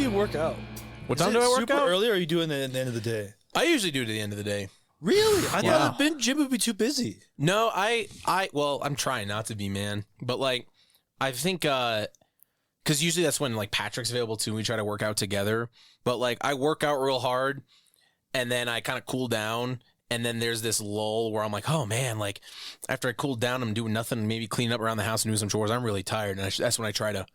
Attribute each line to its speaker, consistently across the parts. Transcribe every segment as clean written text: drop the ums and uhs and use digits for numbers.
Speaker 1: do you work out?
Speaker 2: What time do I work
Speaker 1: super
Speaker 2: out?
Speaker 1: early, or are you doing it at the end of the day?
Speaker 2: I usually do it at the end of the day.
Speaker 1: Really? I thought the gym would be too busy.
Speaker 2: No, well, I'm trying not to be, man. But like, I think, because usually that's when like Patrick's available too. We try to work out together. But like, I work out real hard, and then I kind of cool down, and then there's this lull where I'm like, oh man, like after I cool down, I'm doing nothing, maybe cleaning up around the house and doing some chores. I'm really tired, and that's when I try to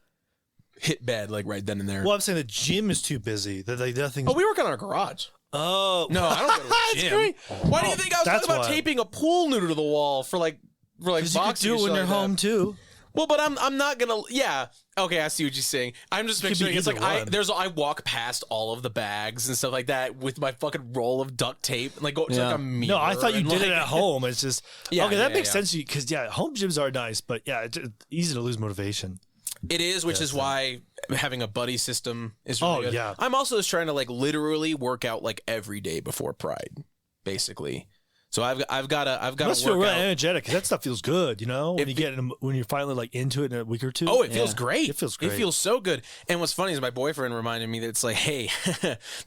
Speaker 2: hit bed like right then and there.
Speaker 1: Well, I'm saying the gym is too busy. That like nothing.
Speaker 2: Oh, we work on our garage.
Speaker 1: Oh
Speaker 2: No, I don't go to a gym.
Speaker 1: great.
Speaker 2: Why do you think I was
Speaker 1: that's
Speaker 2: talking about
Speaker 1: why.
Speaker 2: taping a pool noodle to the wall for like
Speaker 1: because you could
Speaker 2: boxing
Speaker 1: do
Speaker 2: and
Speaker 1: it when
Speaker 2: shit
Speaker 1: you're
Speaker 2: like
Speaker 1: home
Speaker 2: that?
Speaker 1: too.
Speaker 2: Well, but I'm not gonna. Yeah. Okay, I see what you're saying. I'm just
Speaker 1: It could be
Speaker 2: picturing it's like
Speaker 1: either one.
Speaker 2: I walk past all of the bags and stuff like that with my fucking roll of duct tape and like go to like a mirror.
Speaker 1: No, I thought you
Speaker 2: and,
Speaker 1: did
Speaker 2: like,
Speaker 1: it at home. It's just
Speaker 2: Yeah,
Speaker 1: okay. That
Speaker 2: yeah,
Speaker 1: makes
Speaker 2: yeah.
Speaker 1: sense because home gyms are nice, but yeah, it's easy to lose motivation.
Speaker 2: It is, which is why having a buddy system is really good.
Speaker 1: yeah.
Speaker 2: I'm also just trying to like literally work out like every day before Pride, basically. So I've got to
Speaker 1: You must feel
Speaker 2: work
Speaker 1: really
Speaker 2: out.
Speaker 1: energetic because that stuff feels good. You know, when
Speaker 2: It
Speaker 1: when you're finally like into it in a week or two.
Speaker 2: Oh, it feels great.
Speaker 1: It feels great.
Speaker 2: It feels so good. And what's funny is my boyfriend reminded me that it's like, hey,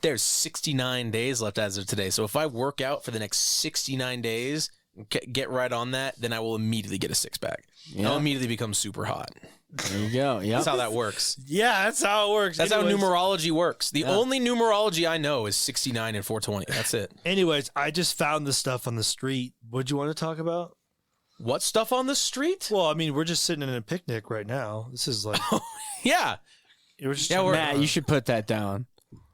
Speaker 2: there's 69 days left as of today. So if I work out for the next 69 days, get right on that, then I will immediately get a six pack. I'll immediately become super hot.
Speaker 3: There you go. Yeah.
Speaker 2: That's how that works.
Speaker 1: Yeah, that's how it works.
Speaker 2: That's
Speaker 1: Anyways.
Speaker 2: how numerology works. The only numerology I know is 69 and 420. That's it.
Speaker 1: Anyways, I just found this stuff on the street. What do you want to talk about?
Speaker 2: What stuff on the street?
Speaker 1: Well, I mean, we're just sitting in a picnic right now. This is like
Speaker 2: Yeah.
Speaker 1: we're just
Speaker 2: Yeah, we're-
Speaker 3: Matt, you should put that down.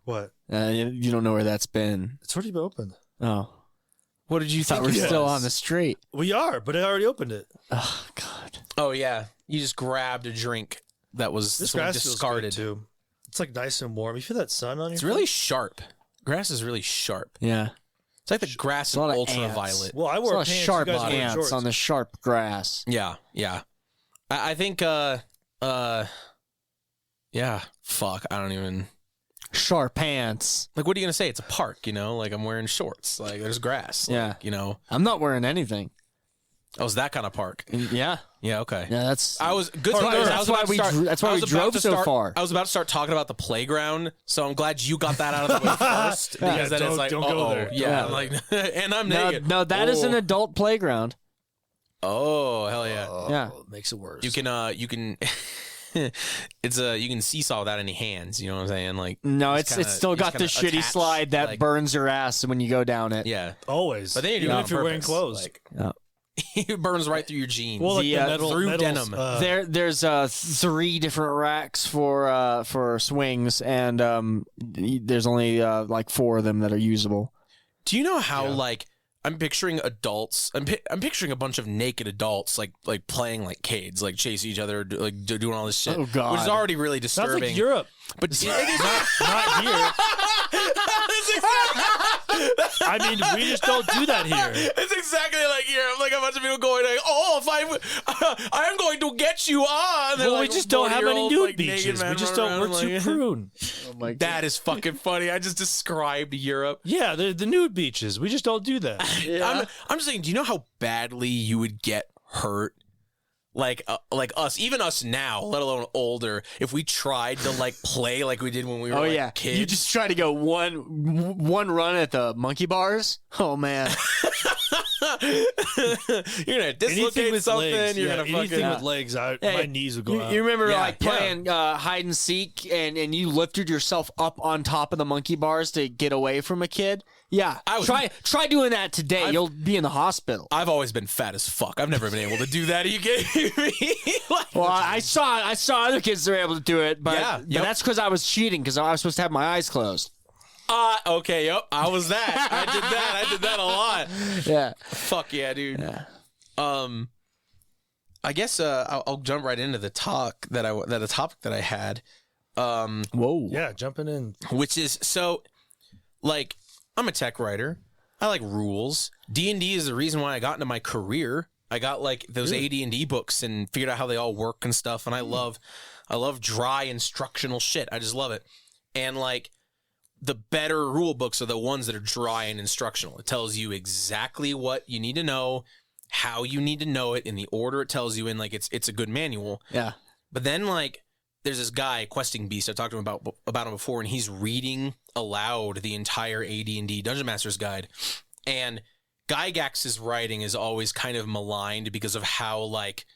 Speaker 1: what?
Speaker 3: You don't know where that's been.
Speaker 1: It's already been opened.
Speaker 3: Oh,
Speaker 2: What did you
Speaker 3: thought
Speaker 2: think?
Speaker 3: we're
Speaker 2: it
Speaker 3: still
Speaker 2: was?
Speaker 3: on the street.
Speaker 1: We are, but I already opened it.
Speaker 3: Oh God.
Speaker 2: Oh, yeah. You just grabbed a drink that was
Speaker 1: This
Speaker 2: sort of
Speaker 1: grass feels
Speaker 2: discarded.
Speaker 1: good too. It's like nice and warm. You feel that sun on your
Speaker 2: It's really sharp. Grass is really sharp.
Speaker 3: Yeah.
Speaker 2: It's like the grass
Speaker 3: a lot
Speaker 2: is
Speaker 3: of ants.
Speaker 2: ultraviolet.
Speaker 1: Well, I
Speaker 3: It's a
Speaker 1: wore
Speaker 3: lot of
Speaker 1: pants.
Speaker 3: sharp
Speaker 1: you guys were wearing
Speaker 3: ants
Speaker 1: shorts.
Speaker 3: on the sharp grass.
Speaker 2: Yeah, yeah. I think yeah. Fuck. I don't even
Speaker 3: Sharp pants.
Speaker 2: like. What are you gonna say? It's a park, you know. Like I'm wearing shorts. Like there's grass. Like,
Speaker 3: Yeah.
Speaker 2: you know.
Speaker 3: I'm not wearing anything.
Speaker 2: Oh, it's that kind of park.
Speaker 3: Yeah.
Speaker 2: Yeah. Okay.
Speaker 3: Yeah. That's.
Speaker 2: I was good.
Speaker 3: Park
Speaker 2: thing is,
Speaker 3: Earth.
Speaker 2: I was
Speaker 3: That's why
Speaker 2: about to
Speaker 3: we
Speaker 2: start-
Speaker 3: dro- that's why
Speaker 2: I
Speaker 3: we
Speaker 2: was about
Speaker 3: drove
Speaker 2: to
Speaker 3: so
Speaker 2: start-
Speaker 3: far.
Speaker 2: I was about to start talking about the playground, so I'm glad you got that out of the way first. Because then it's like,
Speaker 1: don't go
Speaker 2: uh-oh,
Speaker 1: there.
Speaker 2: yeah,
Speaker 3: Yeah.
Speaker 2: like, and I'm
Speaker 3: no,
Speaker 2: naked.
Speaker 3: no, that is an adult playground.
Speaker 2: Oh hell yeah!
Speaker 3: Yeah.
Speaker 1: It makes it worse.
Speaker 2: You can it's you can seesaw without any hands. You know what I'm saying? Like
Speaker 3: No,
Speaker 2: you
Speaker 3: it's
Speaker 2: just kinda-
Speaker 3: still
Speaker 2: you
Speaker 3: got
Speaker 2: just
Speaker 3: the
Speaker 2: kinda
Speaker 3: shitty
Speaker 2: attach,
Speaker 3: slide that
Speaker 2: like-
Speaker 3: burns your ass when you go down it.
Speaker 2: Yeah,
Speaker 1: always.
Speaker 2: but then you do
Speaker 1: even
Speaker 2: it
Speaker 1: if you're
Speaker 2: on
Speaker 1: wearing
Speaker 2: purpose,
Speaker 1: clothes.
Speaker 2: like,
Speaker 3: Yeah.
Speaker 2: it burns right through your jeans.
Speaker 1: Well, like
Speaker 3: The,
Speaker 1: the
Speaker 3: uh,
Speaker 1: metal,
Speaker 2: through
Speaker 1: metals,
Speaker 2: denim.
Speaker 3: There's 3 different racks for swings, and there's only like 4 of them that are usable.
Speaker 2: Do you know how like I'm picturing adults? I'm picturing a bunch of naked adults like playing like kids, like chasing each other, doing all this shit.
Speaker 3: Oh, God.
Speaker 2: Which is already really
Speaker 1: Sounds
Speaker 2: disturbing.
Speaker 1: like Europe.
Speaker 2: But it is
Speaker 1: Not here. I mean, we just don't do that here.
Speaker 2: It's exactly like here. I'm like a bunch of people going like, "Oh, if I'm going to get you on."
Speaker 1: Well, we just don't have any nude beaches. We just don't. We're too prune.
Speaker 3: Oh my God.
Speaker 2: That is fucking funny. I just described Europe.
Speaker 1: Yeah, the nude beaches. We just don't do that.
Speaker 2: I'm just saying. Do you know how badly you would get hurt? Like us, even us now, let alone older. If we tried to like play like we did when we were
Speaker 3: Oh
Speaker 2: like,
Speaker 3: yeah,
Speaker 2: kids,
Speaker 3: you just try to go one run at the monkey bars. Oh man,
Speaker 2: you're gonna dislocate something.
Speaker 1: legs.
Speaker 2: You're
Speaker 1: Yeah,
Speaker 2: gonna
Speaker 1: anything
Speaker 2: fucking
Speaker 1: with legs. My
Speaker 3: Hey,
Speaker 1: knees would go
Speaker 3: you,
Speaker 1: out.
Speaker 3: you remember
Speaker 2: Yeah,
Speaker 3: like playing hide and seek, and you lifted yourself up on top of the monkey bars to get away from a kid. Yeah,
Speaker 2: I was-
Speaker 3: try doing that today. You'll be in the hospital.
Speaker 2: I've always been fat as fuck. I've never been able to do that. Are you kidding me? Like,
Speaker 3: Well, I saw other kids that were able to do it, but,
Speaker 2: Yeah,
Speaker 3: but
Speaker 2: yep.
Speaker 3: that's because I was cheating because I was supposed to have my eyes closed.
Speaker 2: okay, yep, I was that. I did that a lot.
Speaker 3: Yeah,
Speaker 2: Fuck yeah, dude. I guess I'll jump right into the topic that I had.
Speaker 3: whoa,
Speaker 1: Yeah, jumping in.
Speaker 2: Which is so, like, I'm a tech writer. I like rules. D&D is the reason why I got into my career. I got like those AD&D books and figured out how they all work and stuff. And I love dry instructional shit. I just love it. And like the better rule books are the ones that are dry and instructional. It tells you exactly what you need to know, how you need to know it in the order it tells you in. Like it's a good manual.
Speaker 3: yeah.
Speaker 2: But then like there's this guy, Questing Beast. I talked to him about him before, and he's reading aloud the entire AD&D Dungeon Master's Guide. And Gygax's writing is always kind of maligned because of how like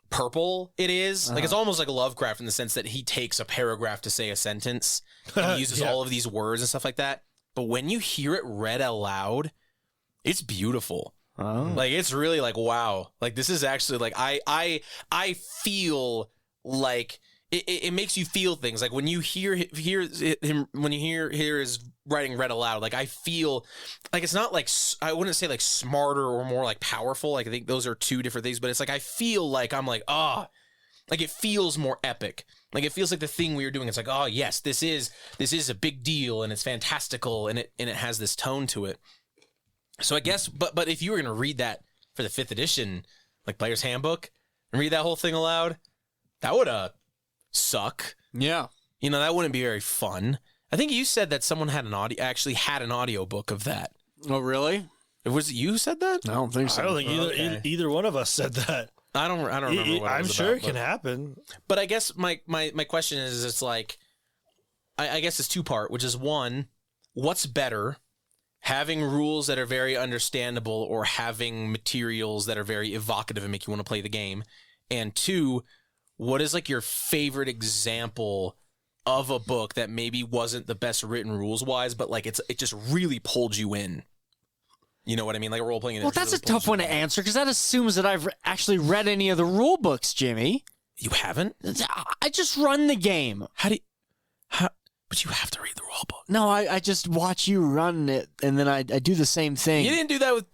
Speaker 2: purple it is. Like it's almost like Lovecraft in the sense that he takes a paragraph to say a sentence and he uses all of these words and stuff like that. But when you hear it read aloud, it's beautiful.
Speaker 3: Oh.
Speaker 2: Like it's really like wow. Like this is actually like I feel like it makes you feel things. Like when you hear him when you hear his writing read aloud, like I feel like it's not like, I wouldn't say like smarter or more like powerful. Like I think those are two different things, but it's like I feel like I'm like like it feels more epic. Like it feels like the thing we were doing. It's like, oh yes, this is a big deal and it's fantastical and it has this tone to it. So I guess, but if you were gonna read that for the 5th edition, like Player's Handbook, and read that whole thing aloud, that would suck.
Speaker 3: Yeah.
Speaker 2: You know, that wouldn't be very fun. I think you said that someone had an audio book of that.
Speaker 3: Oh, really?
Speaker 2: Was it you who said that?
Speaker 3: I don't think so.
Speaker 1: I don't think either one of us said that.
Speaker 2: I don't remember what it
Speaker 1: I'm
Speaker 2: was
Speaker 1: sure
Speaker 2: about,
Speaker 1: it can happen.
Speaker 2: But I guess my question is, it's like, I guess it's 2-part, which is one, what's better, having rules that are very understandable or having materials that are very evocative and make you want to play the game? And 2, what is like your favorite example of a book that maybe wasn't the best written rules wise, but like it just really pulled you in? You know what I mean? Like a role playing.
Speaker 3: Well, that's a tough one to answer because that assumes that I've actually read any of the rule books, Jimmy.
Speaker 2: You haven't?
Speaker 3: I just run the game.
Speaker 2: But you have to read the rule book.
Speaker 3: No, I just watch you run it, and then I do the same thing.
Speaker 2: You didn't do that with...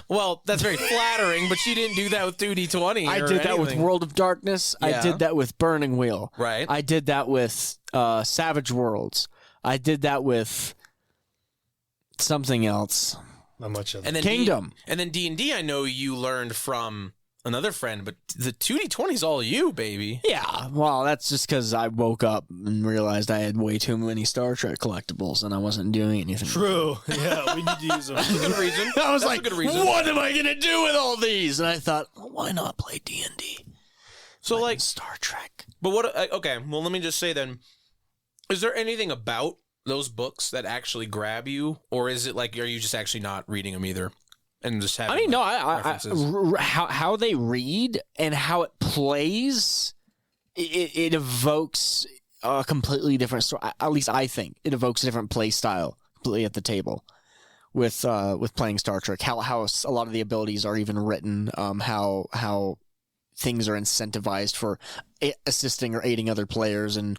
Speaker 2: well, that's very flattering, but you didn't do that with 2D20
Speaker 3: I did that with World of Darkness.
Speaker 2: Yeah.
Speaker 3: I did that with Burning Wheel.
Speaker 2: Right.
Speaker 3: I did that with Savage Worlds. I did that with something else.
Speaker 1: Not much of
Speaker 2: And
Speaker 1: that.
Speaker 2: then
Speaker 3: Kingdom.
Speaker 2: And then D&D, I know you learned from another friend, but the 2D20 is all you, baby.
Speaker 3: Yeah, well, that's just because I woke up and realized I had way too many Star Trek collectibles and I wasn't doing anything.
Speaker 1: True. Yeah, we need to use them.
Speaker 2: That's a good reason.
Speaker 3: I was
Speaker 2: That's
Speaker 3: like,
Speaker 2: a good reason.
Speaker 3: what am I going to do with all these? And I thought, well, why not play D&D?
Speaker 2: So, like,
Speaker 3: Star Trek.
Speaker 2: but what... Okay, well, let me just say then, is there anything about those books that actually grab you? Or is it like, are you just actually not reading them either? And just having,
Speaker 3: I mean, no,
Speaker 2: references?
Speaker 3: how they read and how it plays, it evokes a completely different story. At least I think it evokes a different play style completely at the table with playing Star Trek. How a lot of the abilities are even written. How things are incentivized for assisting or aiding other players and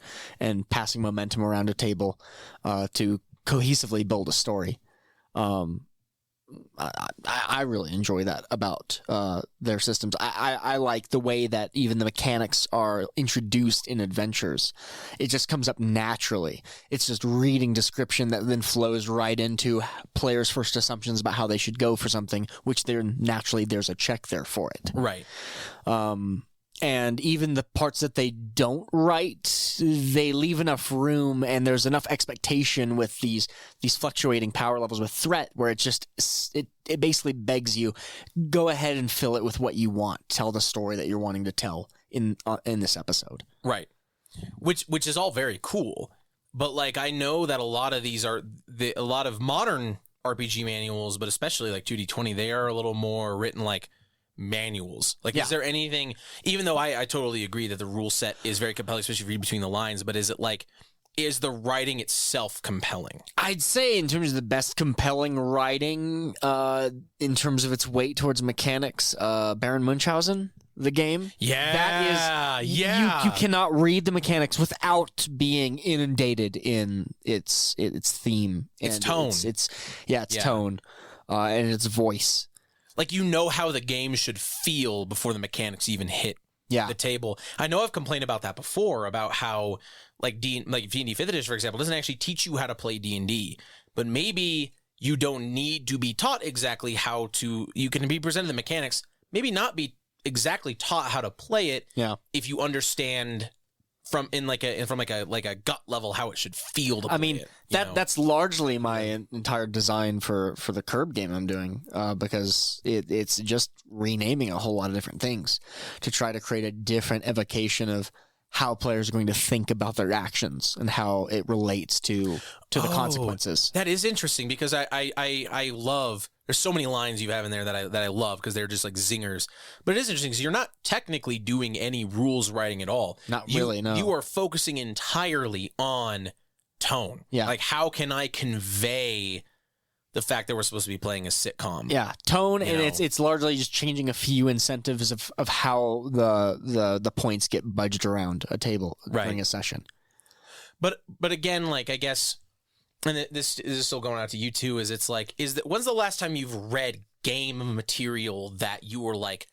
Speaker 3: passing momentum around a table to cohesively build a story. I really enjoy that about their systems. I like the way that even the mechanics are introduced in adventures. It just comes up naturally. It's just reading description that then flows right into players' first assumptions about how they should go for something, which there's a check there for it.
Speaker 2: Right.
Speaker 3: And even the parts that they don't write, they leave enough room and there's enough expectation with these fluctuating power levels with threat where it basically begs you, go ahead and fill it with what you want. Tell the story that you're wanting to tell in this episode.
Speaker 2: Right. Which is all very cool. But like, I know that a lot of these are a lot of modern RPG manuals, but especially like 2D20, they are a little more written like manuals. Like,
Speaker 3: Yeah.
Speaker 2: Is there anything, even though I totally agree that the rule set is very compelling, especially if you read between the lines, but is the writing itself compelling?
Speaker 3: I'd say in terms of the best compelling writing, in terms of its weight towards mechanics, Baron Munchausen, the game.
Speaker 2: Yeah.
Speaker 3: That is,
Speaker 2: yeah.
Speaker 3: You cannot read the mechanics without being inundated in its theme.
Speaker 2: Its
Speaker 3: and
Speaker 2: tone.
Speaker 3: Its
Speaker 2: Yeah.
Speaker 3: tone, and its voice.
Speaker 2: Like, you know how the game should feel before the mechanics even hit
Speaker 3: Yeah.
Speaker 2: the table. I know I've complained about that before, about how like D&D 5th edition, for example, doesn't actually teach you how to play D&D, but maybe you don't need to be taught exactly how to, you can be presented the mechanics, maybe not be exactly taught how to play it.
Speaker 3: Yeah.
Speaker 2: If you understand from a gut level how it should feel to play
Speaker 3: I mean,
Speaker 2: it, you know?
Speaker 3: that's largely my entire design for the Curb game I'm doing, because it's just renaming a whole lot of different things to try to create a different evocation of how players are going to think about their actions and how it relates to the consequences.
Speaker 2: That is interesting because I love. There's so many lines you have in there that I love because they're just like zingers. But it is interesting because you're not technically doing any rules writing at all.
Speaker 3: Not really, no.
Speaker 2: You are focusing entirely on tone.
Speaker 3: Yeah.
Speaker 2: Like, how can I convey the fact that we're supposed to be playing a sitcom?
Speaker 3: Yeah, tone,
Speaker 2: You
Speaker 3: and
Speaker 2: know.
Speaker 3: it's largely just changing a few incentives of how the points get budged around a table
Speaker 2: Right.
Speaker 3: during a session.
Speaker 2: But again, like, I guess, and this is still going out to you too, is it's like, when's the last time you've read game material that you were like,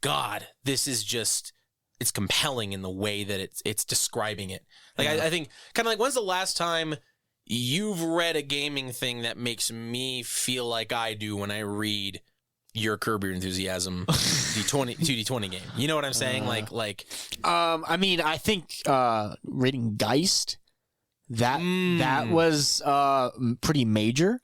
Speaker 2: God, this is just, it's compelling in the way that it's describing it. Like,
Speaker 3: Yeah.
Speaker 2: I think, kind of like, when's the last time you've read a gaming thing that makes me feel like I do when I read your Curb Your Enthusiasm D20 game? You know what I'm saying? Like,
Speaker 3: I mean, I think reading Geist that was pretty major.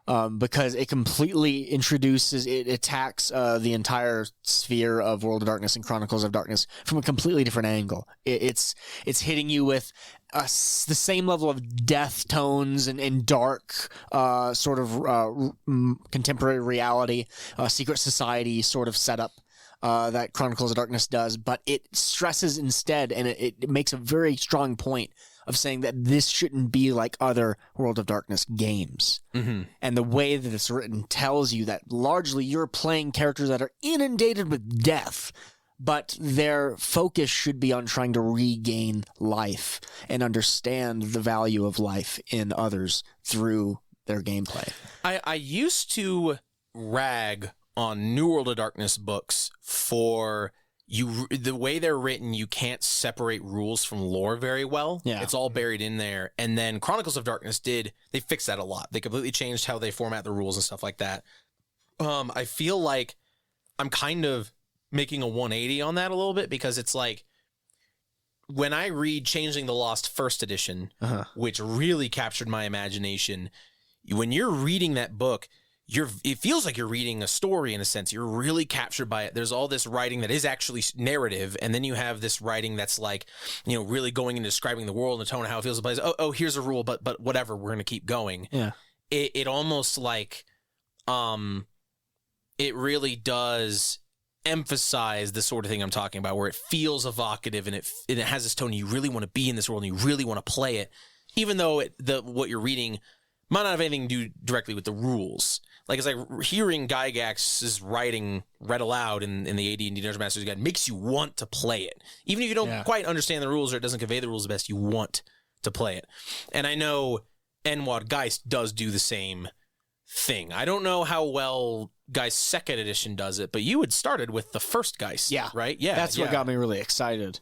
Speaker 3: Because it completely it attacks the entire sphere of World of Darkness and Chronicles of Darkness from a completely different angle. It's hitting you with the same level of death tones and dark sort of contemporary reality, secret society sort of setup that Chronicles of Darkness does, but it stresses instead, and it makes a very strong point of saying that this shouldn't be like other World of Darkness games.
Speaker 2: mm-hmm.
Speaker 3: And the way that it's written tells you that largely you're playing characters that are inundated with death, but their focus should be on trying to regain life and understand the value of life in others through their gameplay.
Speaker 2: I used to rag on New World of Darkness books for the way they're written, you can't separate rules from lore very well.
Speaker 3: Yeah.
Speaker 2: It's all buried in there. And then Chronicles of Darkness they fixed that a lot. They completely changed how they format the rules and stuff like that. I feel like I'm kind of making a 180 on that a little bit because it's like when I read Changeling the Lost First Edition, which really captured my imagination, when you're reading that book, it feels like you're reading a story in a sense. You're really captured by it. There's all this writing that is actually narrative, and then you have this writing that's like, you know, really going into describing the world and the tone of how it feels. Oh, here's a rule, but whatever, we're gonna keep going.
Speaker 3: Yeah.
Speaker 2: It almost like, it really does emphasize the sort of thing I'm talking about, where it feels evocative and it has this tone. You really want to be in this world and you really want to play it, even though what you're reading might not have anything to do directly with the rules. Like, it's like hearing Gygax's writing read aloud in the AD&D Dungeon Master's Guide makes you want to play it. Even if you don't quite understand the rules or it doesn't convey the rules the best, you want to play it. And I know Enwad Geist does do the same thing. I don't know how well Geist Second Edition does it, but you had started with the first Geist,
Speaker 3: Yeah.
Speaker 2: right? Yeah,
Speaker 3: That's what got me really excited.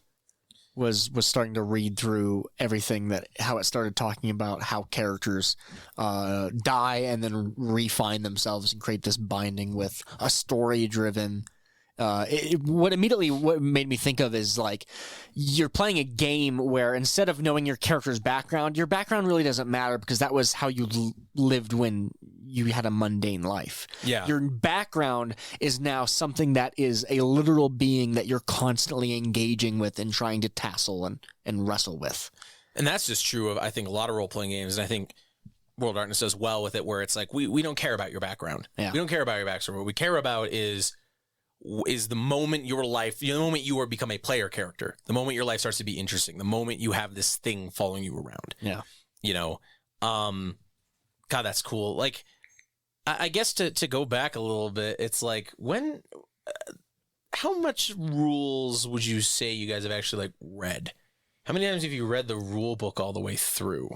Speaker 3: Was starting to read through everything how it started talking about how characters die and then refine themselves and create this binding with a story-driven. What made me think of is like you're playing a game where instead of knowing your character's background, your background really doesn't matter because that was how you lived when you had a mundane life.
Speaker 2: Yeah.
Speaker 3: Your background is now something that is a literal being that you're constantly engaging with and trying to tassel and wrestle with.
Speaker 2: And that's just true of, I think, a lot of role-playing games. And I think World of Darkness does well with it, where it's like, we don't care about your background.
Speaker 3: Yeah.
Speaker 2: We don't care about your backstory. What we care about is the moment the moment you become a player character, the moment your life starts to be interesting, the moment you have this thing following you around.
Speaker 3: Yeah.
Speaker 2: You know, God, that's cool. Like, I guess to go back a little bit, it's like how much rules would you say you guys have actually like read? How many times have you read the rule book all the way through?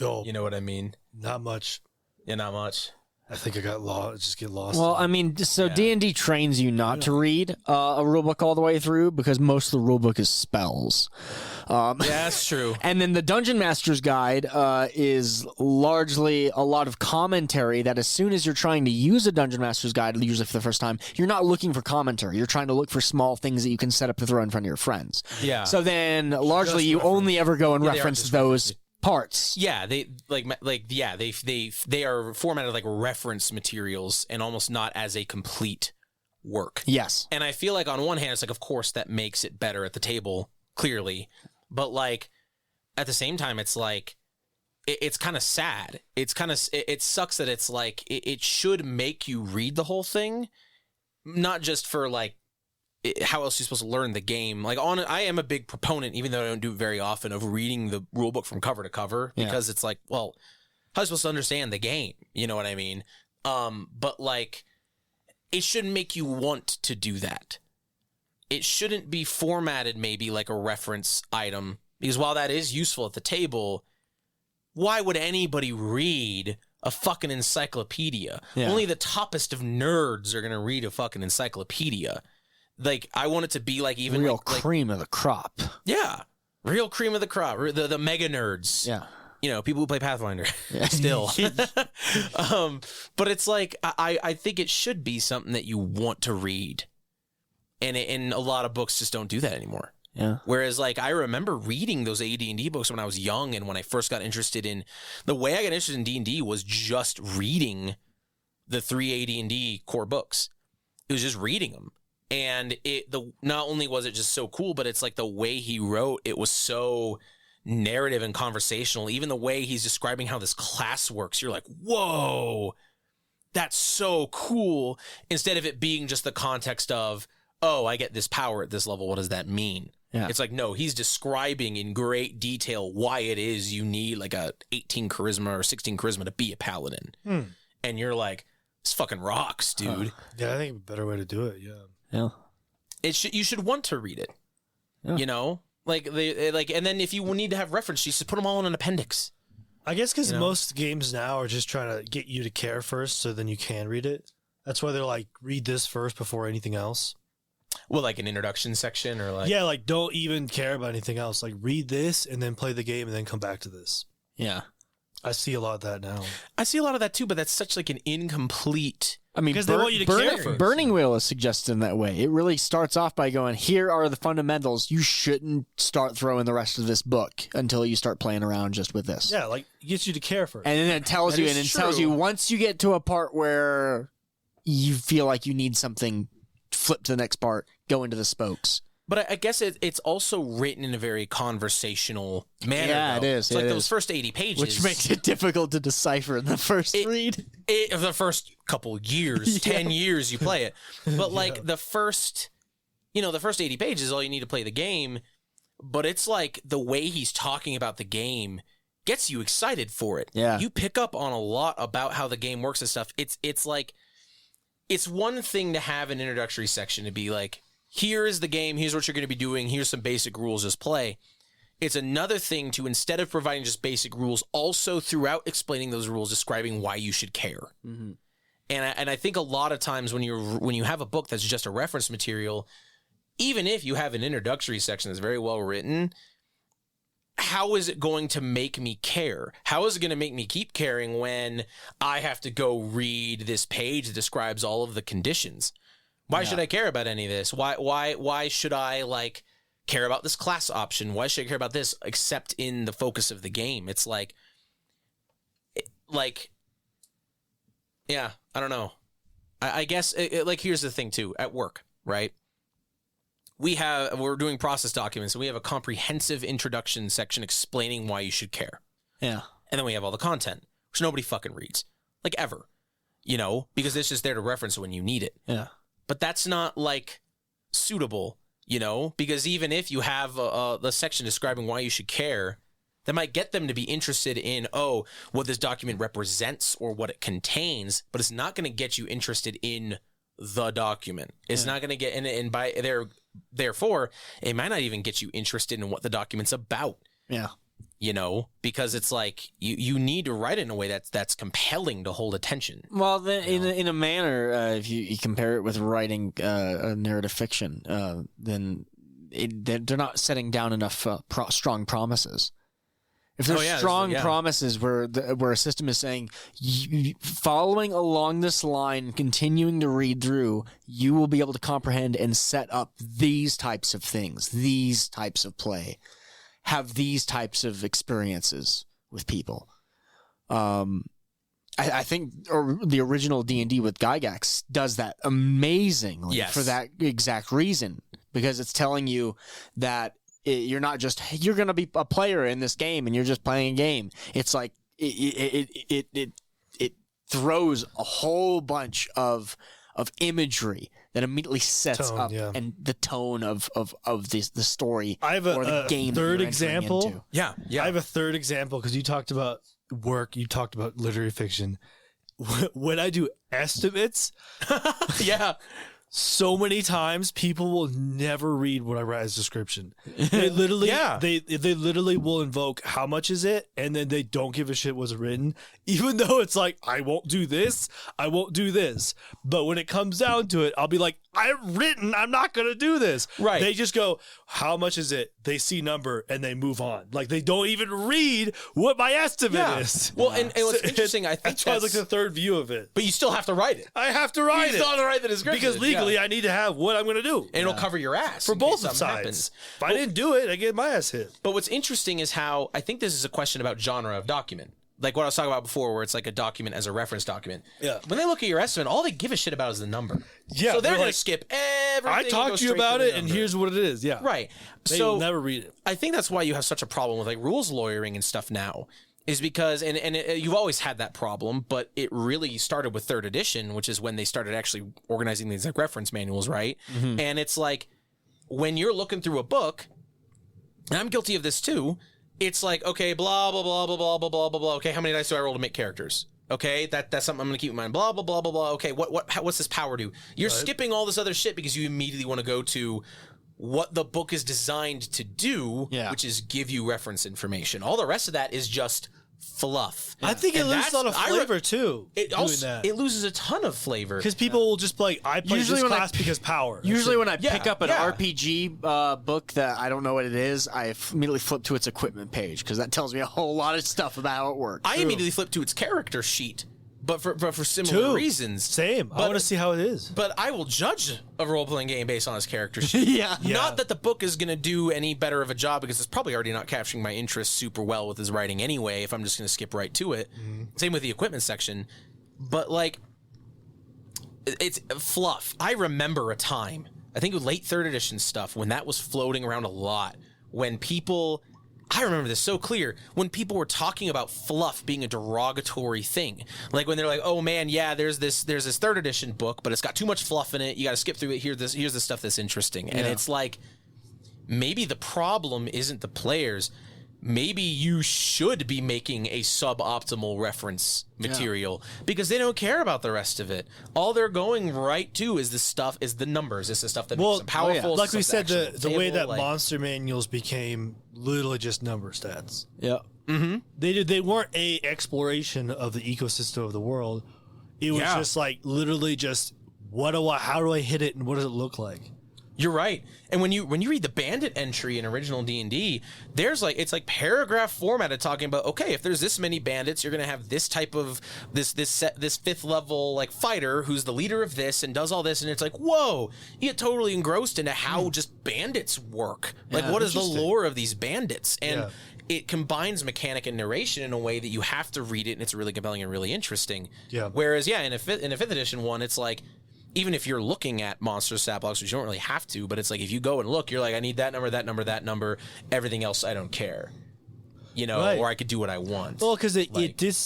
Speaker 1: Oh,
Speaker 2: You know what I mean?
Speaker 1: not much.
Speaker 2: Yeah, not much.
Speaker 1: I think I got lost. Just get lost.
Speaker 3: Well, I mean, so
Speaker 2: Yeah.
Speaker 3: D&D trains you not to read a rule book all the way through because most of the rule book is spells.
Speaker 2: Yeah, that's true.
Speaker 3: And then the Dungeon Master's Guide is largely a lot of commentary that as soon as you're trying to use a Dungeon Master's Guide, usually for the first time, you're not looking for commentary. You're trying to look for small things that you can set up to throw in front of your friends.
Speaker 2: Yeah.
Speaker 3: So then largely
Speaker 1: Just
Speaker 3: you
Speaker 1: reference.
Speaker 3: only ever go and
Speaker 2: Yeah, they are
Speaker 3: reference
Speaker 2: just
Speaker 3: those parts.
Speaker 2: Yeah, they are formatted like reference materials and almost not as a complete work.
Speaker 3: Yes.
Speaker 2: And I feel like on one hand, it's like, of course, that makes it better at the table clearly, but like at the same time, it's like it's kind of sad. It's kind of it sucks that it's like it should make you read the whole thing, not just for like how else are you supposed to learn the game. Like I am a big proponent, even though I don't do it very often, of reading the rule book from cover to cover, because it's like, well, how are you supposed to understand the game? You know what I mean? But like, it shouldn't make you want to do that. It shouldn't be formatted maybe like a reference item, because while that is useful at the table, why would anybody read a fucking encyclopedia?
Speaker 3: Yeah.
Speaker 2: Only the toppest of nerds are going to read a fucking encyclopedia. Like, I want it to be like even
Speaker 3: real
Speaker 2: like
Speaker 3: cream of the crop.
Speaker 2: yeah, real cream of the crop, the mega nerds.
Speaker 3: Yeah.
Speaker 2: You know, people who play Pathfinder
Speaker 3: Yeah.
Speaker 2: still. But it's like, I think it should be something that you want to read. And a lot of books just don't do that anymore.
Speaker 3: Yeah.
Speaker 2: Whereas, like, I remember reading those AD&D books when I was young, and when I first got interested in the way I got interested in D&D was just reading the 3 AD&D core books. It was just reading them, and not only was it just so cool, but it's like the way he wrote it was so narrative and conversational. Even the way he's describing how this class works, you're like, whoa, that's so cool. Instead of it being just the context of, oh, I get this power at this level, what does that mean?
Speaker 3: Yeah.
Speaker 2: It's like, no, he's describing in great detail why it is you need like a 18 charisma or 16 charisma to be a paladin. And you're like, this fucking rocks, dude.
Speaker 1: Yeah, I think a better way to do it. Yeah.
Speaker 3: Yeah.
Speaker 2: You should want to read it.
Speaker 3: Yeah.
Speaker 2: You know? Like and then if you need to have reference sheets, just put them all in an appendix.
Speaker 1: I guess because
Speaker 2: You know?
Speaker 1: most games now are just trying to get you to care first, so then you can read it. That's why they're like, read this first before anything else.
Speaker 2: Well, like an introduction section or like
Speaker 1: Yeah, like don't even care about anything else. Like read this and then play the game and then come back to this.
Speaker 3: Yeah.
Speaker 1: I see a lot of that now.
Speaker 2: I see a lot of that too, but that's such like an incomplete.
Speaker 3: I mean,
Speaker 1: Because they want you to care first.
Speaker 3: Burning Wheel is suggested in that way. It really starts off by going, here are the fundamentals. You shouldn't start throwing the rest of this book until you start playing around just with this.
Speaker 1: Yeah, like it gets you to care first.
Speaker 3: And then it tells
Speaker 2: That
Speaker 3: you,
Speaker 2: is
Speaker 3: and it tells you
Speaker 2: true.
Speaker 3: once you get to a part where you feel like you need something, flip to the next part, go into the spokes.
Speaker 2: But I guess it's also written in a very conversational manner.
Speaker 3: Yeah,
Speaker 2: though.
Speaker 3: it is,
Speaker 2: It's like
Speaker 3: it
Speaker 2: those
Speaker 3: is.
Speaker 2: first 80 pages.
Speaker 3: Which makes it difficult to decipher in the first read.
Speaker 2: Of the first couple years, 10 years you play it. But like the first 80 pages, all you need to play the game. But it's like the way he's talking about the game gets you excited for it.
Speaker 3: Yeah.
Speaker 2: You pick up on a lot about how the game works and stuff. It's like, it's one thing to have an introductory section to be like, here is the game, here's what you're going to be doing, here's some basic rules, just play. It's another thing to, instead of providing just basic rules, also throughout explaining those rules, describing why you should care.
Speaker 3: Mm-hmm.
Speaker 2: And I think a lot of times when you have a book that's just a reference material, even if you have an introductory section that's very well written, how is it going to make me care? How is it going to make me keep caring when I have to go read this page that describes all of the conditions? Why should I care about any of this? Why should I like care about this class option? Why should I care about this except in the focus of the game? It's like, yeah, I don't know. I guess like, here's the thing too, at work, right? We're doing process documents and we have a comprehensive introduction section explaining why you should care.
Speaker 3: Yeah.
Speaker 2: And then we have all the content, which nobody fucking reads, like ever, because it's just there to reference when you need it.
Speaker 3: Yeah.
Speaker 2: But that's not like suitable, because even if you have the section describing why you should care, that might get them to be interested in, what this document represents or what it contains, but it's not going to get you interested in the document. It's not going to get, therefore, it might not even get you interested in what the document's about.
Speaker 3: Yeah.
Speaker 2: Because it's like you need to write it in a way that's compelling to hold attention.
Speaker 3: Well, then, in a manner, if you compare it with writing a narrative fiction, then they're not setting down enough strong promises. If there's strong promises where a system is saying, following along this line, continuing to read through, you will be able to comprehend and set up these types of things, these types of play, have these types of experiences with people. I think the original D&D with Gygax does that amazingly for that exact reason, because it's telling you that you're not just you're gonna be a player in this game and you're just playing a game. It's like it throws a whole bunch of imagery that immediately sets
Speaker 1: Tone,
Speaker 3: up
Speaker 1: yeah.
Speaker 3: and the tone of the story
Speaker 1: I have
Speaker 3: or the
Speaker 1: a
Speaker 3: game.
Speaker 1: third
Speaker 3: that you're entering
Speaker 1: example.
Speaker 3: into.
Speaker 2: Yeah, yeah.
Speaker 1: I have a third example because you talked about work, you talked about literary fiction. When I do estimates,
Speaker 2: yeah.
Speaker 1: so many times people will never read what I write as description. They literally,
Speaker 2: Yeah.
Speaker 1: they literally will invoke how much is it, and then they don't give a shit what's written, even though it's like I won't do this, I won't do this. But when it comes down to it, I'll be like, I've written, I'm not gonna do this.
Speaker 2: Right.
Speaker 1: They just go, how much is it? They see number and they move on. Like they don't even read what my estimate
Speaker 2: Yeah.
Speaker 1: is.
Speaker 2: Well, and what's interesting, I think
Speaker 1: that's why it's like the third view of it.
Speaker 2: but you still have to write it.
Speaker 1: I have to write
Speaker 2: You
Speaker 1: it
Speaker 2: still have to write the description
Speaker 1: because legally
Speaker 2: yeah.
Speaker 1: I need to have what I'm gonna do.
Speaker 2: and it'll cover your ass
Speaker 1: For
Speaker 2: in
Speaker 1: both
Speaker 2: case
Speaker 1: of
Speaker 2: something
Speaker 1: sides.
Speaker 2: happens.
Speaker 1: If I didn't do it, I get my ass hit.
Speaker 2: But what's interesting is how I think this is a question about genre of document. Like what I was talking about before, where it's like a document as a reference document.
Speaker 1: Yeah.
Speaker 2: When they look at your estimate, all they give a shit about is the number.
Speaker 1: Yeah,
Speaker 2: So they're
Speaker 1: they're
Speaker 2: going
Speaker 1: like,
Speaker 2: to skip everything.
Speaker 1: I
Speaker 2: and go
Speaker 1: talked to you
Speaker 2: straight
Speaker 1: about
Speaker 2: the
Speaker 1: it, and
Speaker 2: number.
Speaker 1: here's what it is. Yeah,
Speaker 2: Right.
Speaker 1: They
Speaker 2: So
Speaker 1: will never read it.
Speaker 2: I think that's why you have such a problem with like rules lawyering and stuff now. Is because you've always had that problem, but it really started with third edition, which is when they started actually organizing these like reference manuals, right?
Speaker 1: Mm-hmm.
Speaker 2: And it's like when you're looking through a book, and I'm guilty of this too. It's like, okay, blah blah blah blah blah blah blah blah blah. Okay, how many dice do I roll to make characters? Okay, that's something I'm gonna keep in mind. Blah blah blah blah blah. Okay, what's this power do? You're skipping all this other shit because you immediately want to go to what the book is designed to do,
Speaker 3: Yeah.
Speaker 2: which is give you reference information. All the rest of that is just fluff.
Speaker 1: I think it
Speaker 2: And
Speaker 1: loses a lot of
Speaker 2: that's- I re-
Speaker 1: flavor too.
Speaker 2: It
Speaker 1: doing
Speaker 2: also
Speaker 1: that
Speaker 2: it loses a ton of flavor.
Speaker 1: because people will just play. I play
Speaker 3: Usually
Speaker 1: this
Speaker 3: when I-
Speaker 1: class because power. That's
Speaker 3: Usually,
Speaker 1: it.
Speaker 3: when I
Speaker 2: Yeah,
Speaker 3: pick up an
Speaker 2: yeah.
Speaker 3: RPG book that I don't know what it is, immediately flip to its equipment page because that tells me a whole lot of stuff about how it works.
Speaker 2: I immediately flip to its character sheet, but for similar
Speaker 1: Two.
Speaker 2: reasons.
Speaker 1: Same. I
Speaker 2: But-
Speaker 1: want to see how it is.
Speaker 2: But I will judge a role playing game based on its character sheet.
Speaker 3: Yeah.
Speaker 2: Not that the book is going to do any better of a job because it's probably already not capturing my interest super well with his writing anyway, if I'm just going to skip right to it. Same with the equipment section. But, like, it's fluff. I remember a time, I think with late third edition stuff, when that was floating around a lot, when people. I remember this so clear when people were talking about fluff being a derogatory thing. Like when they're like, "Oh man, yeah, there's this third edition book, but it's got too much fluff in it. You got to skip through it. Here's the stuff that's interesting." And it's like maybe the problem isn't the players. Maybe you should be making a suboptimal reference material because they don't care about the rest of it. All they're going right to is the numbers. It's the stuff that makes them powerful.
Speaker 1: like
Speaker 2: it's
Speaker 1: we
Speaker 2: stuff
Speaker 1: said,
Speaker 2: that's
Speaker 1: the
Speaker 2: actually
Speaker 1: way that
Speaker 2: playable, like-
Speaker 1: monster manuals became literally just number stats.
Speaker 3: Yeah.
Speaker 1: They weren't a exploration of the ecosystem of the world. It was
Speaker 2: Yeah.
Speaker 1: just like literally just how do I hit it and what does it look like?
Speaker 2: You're right. And when you read the bandit entry in original D&D, there's like it's like paragraph formatted talking about, okay, if there's this many bandits, you're going to have this type of this fifth level like fighter who's the leader of this and does all this, and it's like, whoa, you get totally engrossed into how just bandits work. Like what is the
Speaker 1: interesting.
Speaker 2: lore of these bandits? And
Speaker 1: Yeah.
Speaker 2: it combines mechanic and narration in a way that you have to read it and it's really compelling and really interesting.
Speaker 1: Yeah.
Speaker 2: Whereas in a fifth edition one, it's like even if you're looking at monster stat blocks, which you don't really have to, but it's like if you go and look, you're like, I need that number, that number, that number. Everything else, I don't care. You know,
Speaker 1: Right.
Speaker 2: or I could do what I want.
Speaker 1: Well, because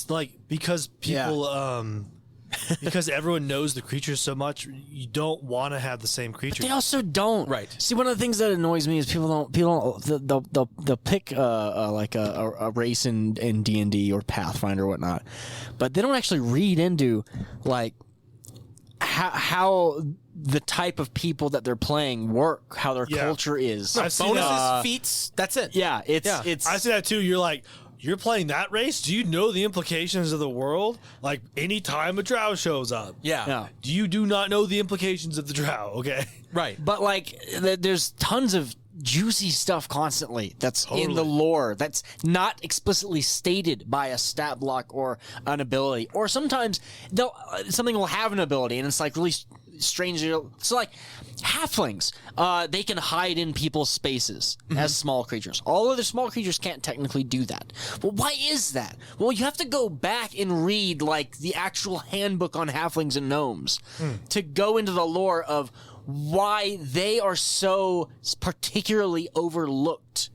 Speaker 2: Like-
Speaker 1: because people because everyone knows the creatures so much, you don't want to have the same creature.
Speaker 3: They also don't.
Speaker 2: Right.
Speaker 3: See, one of the things that annoys me is people don't they'll pick like a race in D&D or Pathfinder or whatnot, but they don't actually read into like how the type of people that they're playing work, how their
Speaker 1: Yeah.
Speaker 3: culture is.
Speaker 1: I've seen
Speaker 2: Bonuses,
Speaker 1: that.
Speaker 2: feats, that's it.
Speaker 3: Yeah, it's
Speaker 1: I see that too. You're like, you're playing that race? Do you know the implications of the world? Like, anytime a drow shows up.
Speaker 2: Yeah.
Speaker 3: yeah.
Speaker 1: You do not know the implications of the drow, okay?
Speaker 2: Right.
Speaker 3: But like, there's tons of juicy stuff constantly that's in the
Speaker 1: Totally.
Speaker 3: lore that's not explicitly stated by a stat block or an ability. Or sometimes something will have an ability and it's like really strange. So like halflings, they can hide in people's spaces as small creatures. All other small creatures can't technically do that. Well, why is that? Well, you have to go back and read like the actual handbook on halflings and gnomes to go into the lore of why they are so particularly overlooked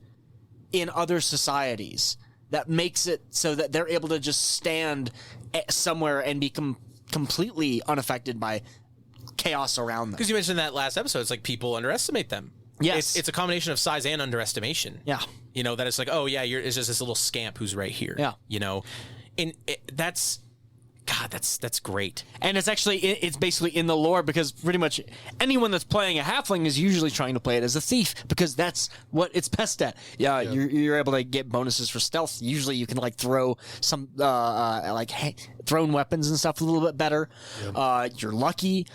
Speaker 3: in other societies. That makes it so that they're able to just stand somewhere and become completely unaffected by chaos around them.
Speaker 2: Because you mentioned that last episode, it's like people underestimate them.
Speaker 3: Yes.
Speaker 2: It's a combination of size and underestimation.
Speaker 3: Yeah.
Speaker 2: You know, that it's like, oh yeah, it's just this little scamp who's right here.
Speaker 3: Yeah.
Speaker 2: You know, and that's great.
Speaker 3: And it's actually, it's basically in the lore because pretty much anyone that's playing a halfling is usually trying to play it as a thief because that's what it's best at. Yeah, you're able to get bonuses for stealth. Usually you can like throw some, thrown weapons and stuff a little bit better. You're lucky.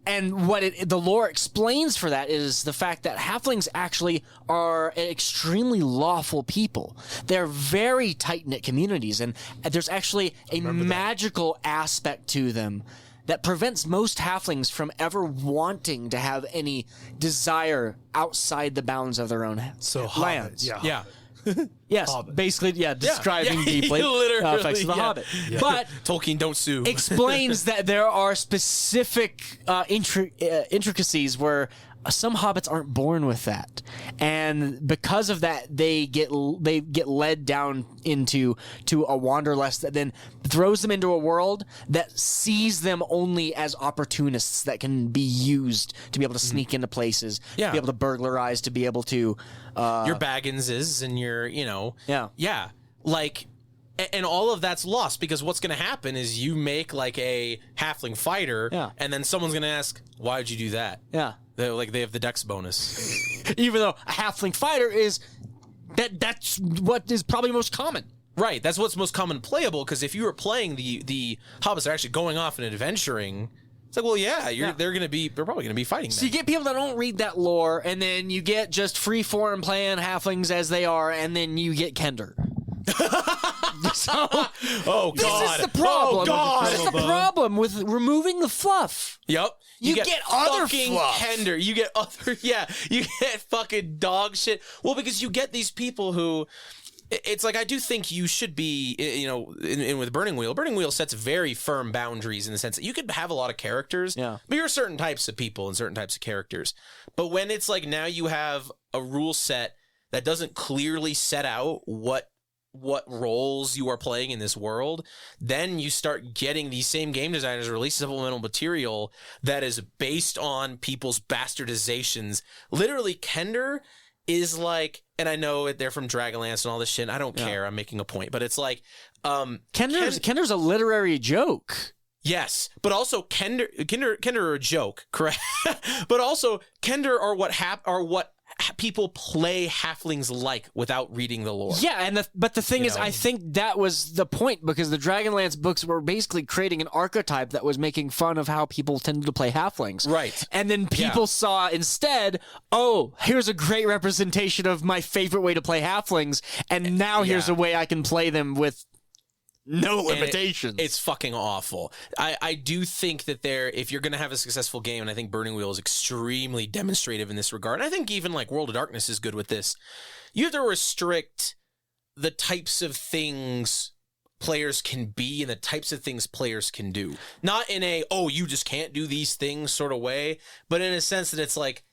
Speaker 3: And what the lore explains for that is the fact that halflings actually are extremely lawful people. They're very tight-knit communities, and there's actually a magical aspect to them that prevents most halflings from ever wanting to have any desire outside the bounds of their own lands.
Speaker 2: Yeah.
Speaker 3: Yes,
Speaker 1: Hobbit.
Speaker 3: basically, describing deeply
Speaker 2: literally,
Speaker 3: effects of the Hobbit. But
Speaker 2: Tolkien, don't sue.
Speaker 3: explains that there are specific intricacies where some hobbits aren't born with that, and because of that, they get led down into a wanderlust that then throws them into a world that sees them only as opportunists that can be used to be able to sneak into places, to
Speaker 2: Yeah.
Speaker 3: be able to burglarize, to be able to
Speaker 2: your Bagginses and your, yeah, like, and all of that's lost because what's going to happen is you make like a halfling fighter, and then someone's going to ask, why'd you do that?
Speaker 3: yeah.
Speaker 2: They have the dex bonus.
Speaker 3: Even though a halfling fighter is that's what is probably most common.
Speaker 2: Right, that's what's most common playable, because if you were playing the hobbits are actually going off and adventuring, it's like, well, they're probably gonna be fighting.
Speaker 3: So you get people that don't read that lore, and then you get just free form playing halflings as they are, and then you get Kender.
Speaker 2: Oh
Speaker 3: This
Speaker 2: God!
Speaker 3: is the problem.
Speaker 2: Oh God!
Speaker 3: This is the problem with removing the fluff.
Speaker 2: Yep.
Speaker 3: You get other
Speaker 2: fucking
Speaker 3: fluff.
Speaker 2: Kender. You get other, you get fucking dog shit. Well, because you get these people who, it's like, I do think you should be, in with Burning Wheel sets very firm boundaries in the sense that you could have a lot of characters, but you're certain types of people and certain types of characters. But when it's like now you have a rule set that doesn't clearly set out what roles you are playing in this world, then you start getting these same game designers release supplemental material that is based on people's bastardizations. Literally, Kender is like, and I know they're from Dragonlance and all this shit, I don't care, I'm making a point, but it's like,
Speaker 3: Kender's a literary joke.
Speaker 2: yes, but also Kender are a joke, correct? But also Kender are what people play halflings like without reading the lore.
Speaker 3: Yeah, but the thing is, I think that was the point, because the Dragonlance books were basically creating an archetype that was making fun of how people tended to play halflings.
Speaker 2: Right.
Speaker 3: And then people saw instead, oh, here's a great representation of my favorite way to play halflings, and now here's a way I can play them with no limitations.
Speaker 2: It's fucking awful. I do think that if you're going to have a successful game, and I think Burning Wheel is extremely demonstrative in this regard, and I think even like World of Darkness is good with this, you have to restrict the types of things players can be and the types of things players can do. Not in a, oh, you just can't do these things sort of way, but in a sense that it's like,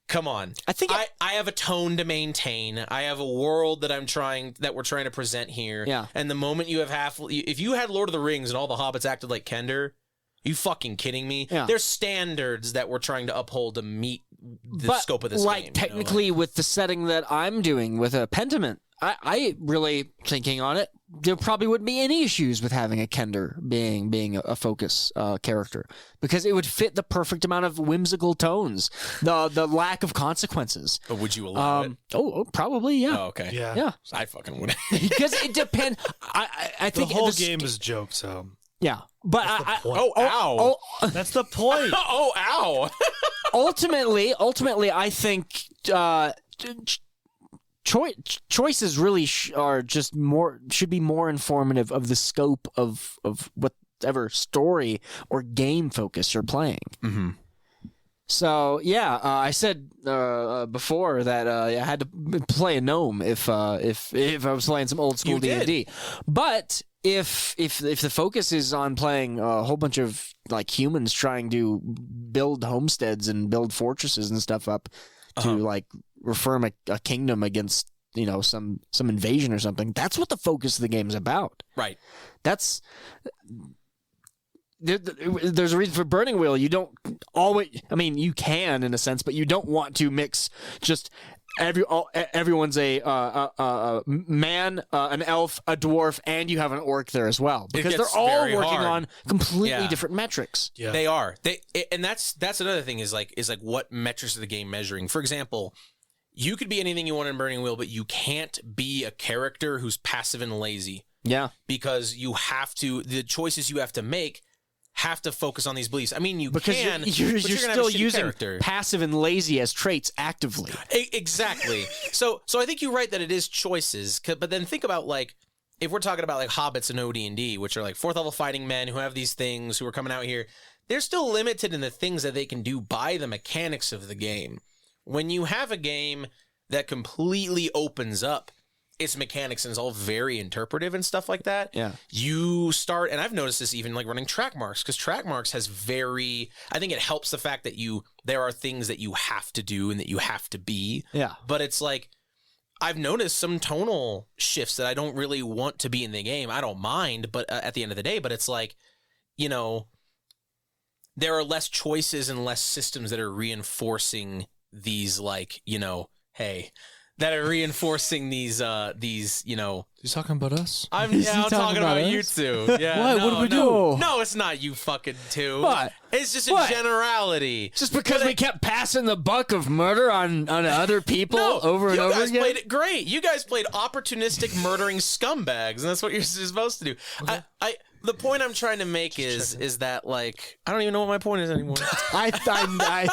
Speaker 2: come on.
Speaker 3: I think
Speaker 2: I have a tone to maintain. I have a world that we're trying to present here.
Speaker 3: Yeah.
Speaker 2: And the moment you have if you had Lord of the Rings and all the hobbits acted like Kender, you fucking kidding me?
Speaker 3: Yeah.
Speaker 2: There's standards that we're trying to uphold to meet the scope of this
Speaker 3: like,
Speaker 2: game.
Speaker 3: technically, with the setting that I'm doing with a Pentiment, I really, thinking on it, there probably wouldn't be any issues with having a Kender being a focus character, because it would fit the perfect amount of whimsical tones, the lack of consequences.
Speaker 2: But would you allow it?
Speaker 3: Oh, probably, yeah.
Speaker 2: Oh, okay.
Speaker 1: Yeah.
Speaker 2: I fucking would.
Speaker 3: Because it depends. I
Speaker 1: The
Speaker 3: think
Speaker 1: whole game is a joke, so
Speaker 3: Yeah, but
Speaker 2: ow.
Speaker 1: that's the point.
Speaker 2: Oh, ow.
Speaker 3: ultimately, I think choices really should be more informative of the scope of whatever story or game focus you're playing.
Speaker 2: Mm-hmm.
Speaker 3: So yeah, I said before that I had to play a gnome if I was playing some old school
Speaker 2: You did.
Speaker 3: D&D. But if the focus is on playing a whole bunch of like humans trying to build homesteads and build fortresses and stuff up to like reform a kingdom against some invasion or something. That's what the focus of the game is about.
Speaker 2: Right.
Speaker 3: That's there's a reason for Burning Wheel. You don't always. I mean, you can in a sense, but you don't want to mix just. Everyone's a man, an elf, a dwarf, and you have an orc there as well because they're all working on completely different metrics.
Speaker 2: Yeah. They are. And that's another thing is like what metrics of the game measuring. For example, you could be anything you want in Burning Wheel, but you can't be a character who's passive and lazy.
Speaker 3: Yeah,
Speaker 2: because you have to. The choices you have to make have to focus on these beliefs. I mean, you're
Speaker 3: still using passive and lazy as traits actively.
Speaker 2: Exactly. So I think you're right that it is choices. But then think about like if we're talking about like hobbits and OD&D, which are like 4th level fighting men who have these things who are coming out here, they're still limited in the things that they can do by the mechanics of the game. When you have a game that completely opens up its mechanics and is all very interpretive and stuff like that.
Speaker 3: Yeah.
Speaker 2: You start, and I've noticed this even like running track marks, because track marks has I think it helps the fact that there are things that you have to do and that you have to be.
Speaker 3: Yeah.
Speaker 2: But it's like, I've noticed some tonal shifts that I don't really want to be in the game. I don't mind, but at the end of the day, but it's like, there are less choices and less systems that are reinforcing these like, hey, that are reinforcing these. He's
Speaker 1: talking about us.
Speaker 2: I'm talking about you two. Yeah.
Speaker 3: What did we do?
Speaker 2: No, it's not you fucking two.
Speaker 3: What?
Speaker 2: It's just a generality.
Speaker 3: Just because we kept passing the buck of murder on other people over and over again?
Speaker 2: You guys played it great. You guys played opportunistic murdering scumbags, and that's what you're supposed to do. Okay. The point I'm trying to make is that like I don't even know what my point is anymore.
Speaker 3: I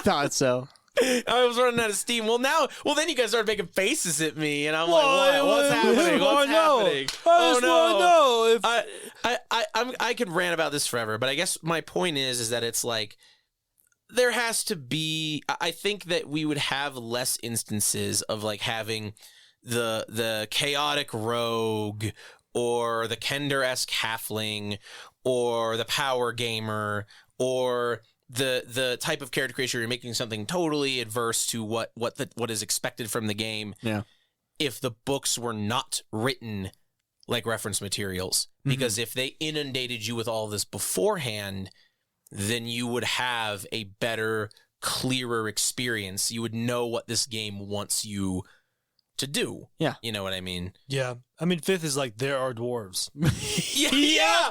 Speaker 3: thought so.
Speaker 2: I was running out of steam. Well, then you guys started making faces at me, and I'm like, what's happening? What's happening?
Speaker 1: I just want to know if
Speaker 2: I could rant about this forever, but I guess my point is that it's like there has to be. I think that we would have less instances of like having the chaotic rogue or the Kender-esque halfling or the power gamer or the type of character creation you're making something totally adverse to what is expected from the game.
Speaker 3: Yeah.
Speaker 2: If the books were not written like reference materials, because if they inundated you with all this beforehand, then you would have a better, clearer experience. You would know what this game wants you to do.
Speaker 3: Yeah.
Speaker 2: You know what I mean?
Speaker 1: Yeah. I mean, 5th is like, there are dwarves.
Speaker 2: Yeah,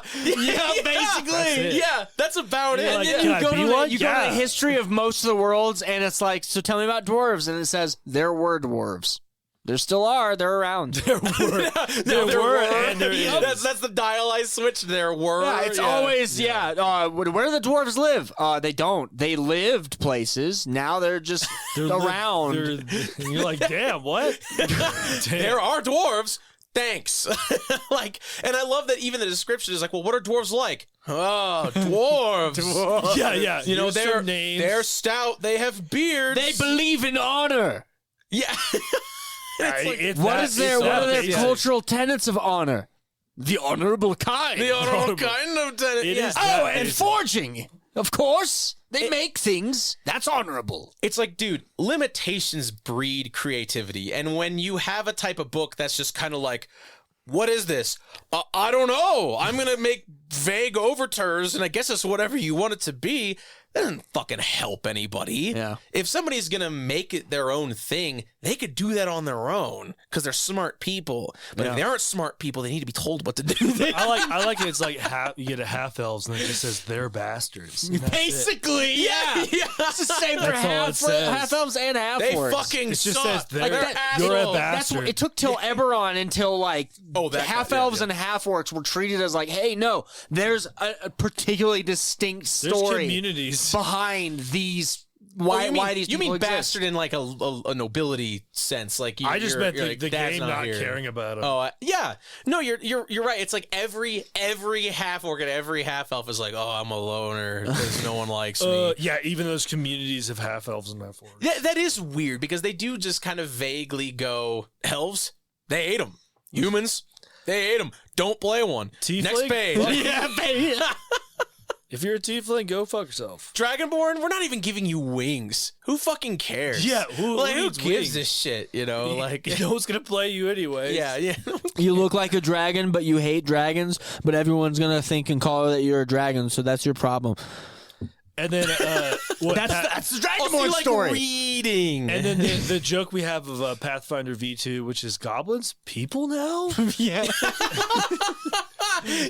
Speaker 2: basically. Yeah, that's about it.
Speaker 1: Like,
Speaker 3: And
Speaker 1: can
Speaker 3: then
Speaker 1: I
Speaker 3: you go
Speaker 1: be
Speaker 3: to
Speaker 1: one?
Speaker 3: the
Speaker 1: Yeah.
Speaker 3: history of most of the worlds, and it's like, so tell me about dwarves, and it says there were dwarves. There still are. They're around.
Speaker 1: There were.
Speaker 2: There were.
Speaker 1: And there
Speaker 2: Yep,
Speaker 1: is.
Speaker 2: that's the dial I switched. There were.
Speaker 3: Yeah, it's always where do the dwarves live? They don't. They lived places. Now they're just around.
Speaker 1: And you're like, damn, what?
Speaker 2: There are dwarves. Thanks. And I love that even the description is like, well, what are dwarves like? Oh, dwarves.
Speaker 1: Yeah.
Speaker 2: They're stout. They have beards.
Speaker 3: They believe in honor.
Speaker 2: Yeah.
Speaker 3: What are their cultural tenets of honor? The honorable kind.
Speaker 2: The honorable kind of tenant.
Speaker 1: It is
Speaker 3: and forging. Of course. They make things. That's honorable.
Speaker 2: It's like, dude, limitations breed creativity. And when you have a type of book that's just kind of like, what is this? I don't know. I'm going to make vague overtures, and I guess it's whatever you want it to be. That doesn't fucking help anybody.
Speaker 3: Yeah.
Speaker 2: If somebody's going to make it their own thing, they could do that on their own because they're smart people. But if they aren't smart people, they need to be told what to do.
Speaker 1: I like it. It's like you get a half elves and it just says they're bastards.
Speaker 3: Basically, yeah. It's the same for
Speaker 1: That's all it says.
Speaker 3: half elves and half
Speaker 2: They
Speaker 3: orcs.
Speaker 2: fucking
Speaker 1: It just
Speaker 2: suck.
Speaker 1: says
Speaker 2: They're
Speaker 1: you're a
Speaker 2: assholes.
Speaker 3: That's what
Speaker 1: bastard.
Speaker 3: it took till Eberron until like
Speaker 2: that
Speaker 3: half
Speaker 2: guy, yeah,
Speaker 3: elves
Speaker 2: yeah.
Speaker 3: and half orcs were treated as like, hey, no, there's a particularly distinct
Speaker 1: There's
Speaker 3: story
Speaker 1: communities.
Speaker 3: behind these.
Speaker 2: Well,
Speaker 3: Why these
Speaker 2: you
Speaker 3: people
Speaker 2: mean
Speaker 3: exist.
Speaker 2: bastard in like a nobility sense? Like
Speaker 1: I just meant
Speaker 2: you're like,
Speaker 1: the
Speaker 2: Dad's
Speaker 1: game not
Speaker 2: here.
Speaker 1: caring about them.
Speaker 2: Oh yeah, no, you're right. It's like every half orc and every half elf is like, oh, I'm a loner because no one likes me.
Speaker 1: Yeah, even those communities of half elves and half orcs.
Speaker 2: That is weird because they do just kind of vaguely go, elves, they ate them. Humans, they ate them. Don't play one.
Speaker 1: Tiefling?
Speaker 2: Next page.
Speaker 3: Yeah, baby.
Speaker 1: If you're a tiefling, go fuck yourself.
Speaker 2: Dragonborn, we're not even giving you wings. Who fucking cares?
Speaker 1: Yeah, who
Speaker 2: gives
Speaker 1: needs wings?
Speaker 2: this shit? You know, like
Speaker 1: No one's gonna play you anyway.
Speaker 2: yeah.
Speaker 3: You look like a dragon, but you hate dragons. But everyone's gonna think and call that you're a dragon, so that's your problem.
Speaker 1: And then what?
Speaker 3: That's the
Speaker 2: Also,
Speaker 3: Dragonborn
Speaker 2: you like
Speaker 3: story.
Speaker 2: reading.
Speaker 1: and then the joke we have of Pathfinder V2, which is goblins, people now.
Speaker 3: Yeah.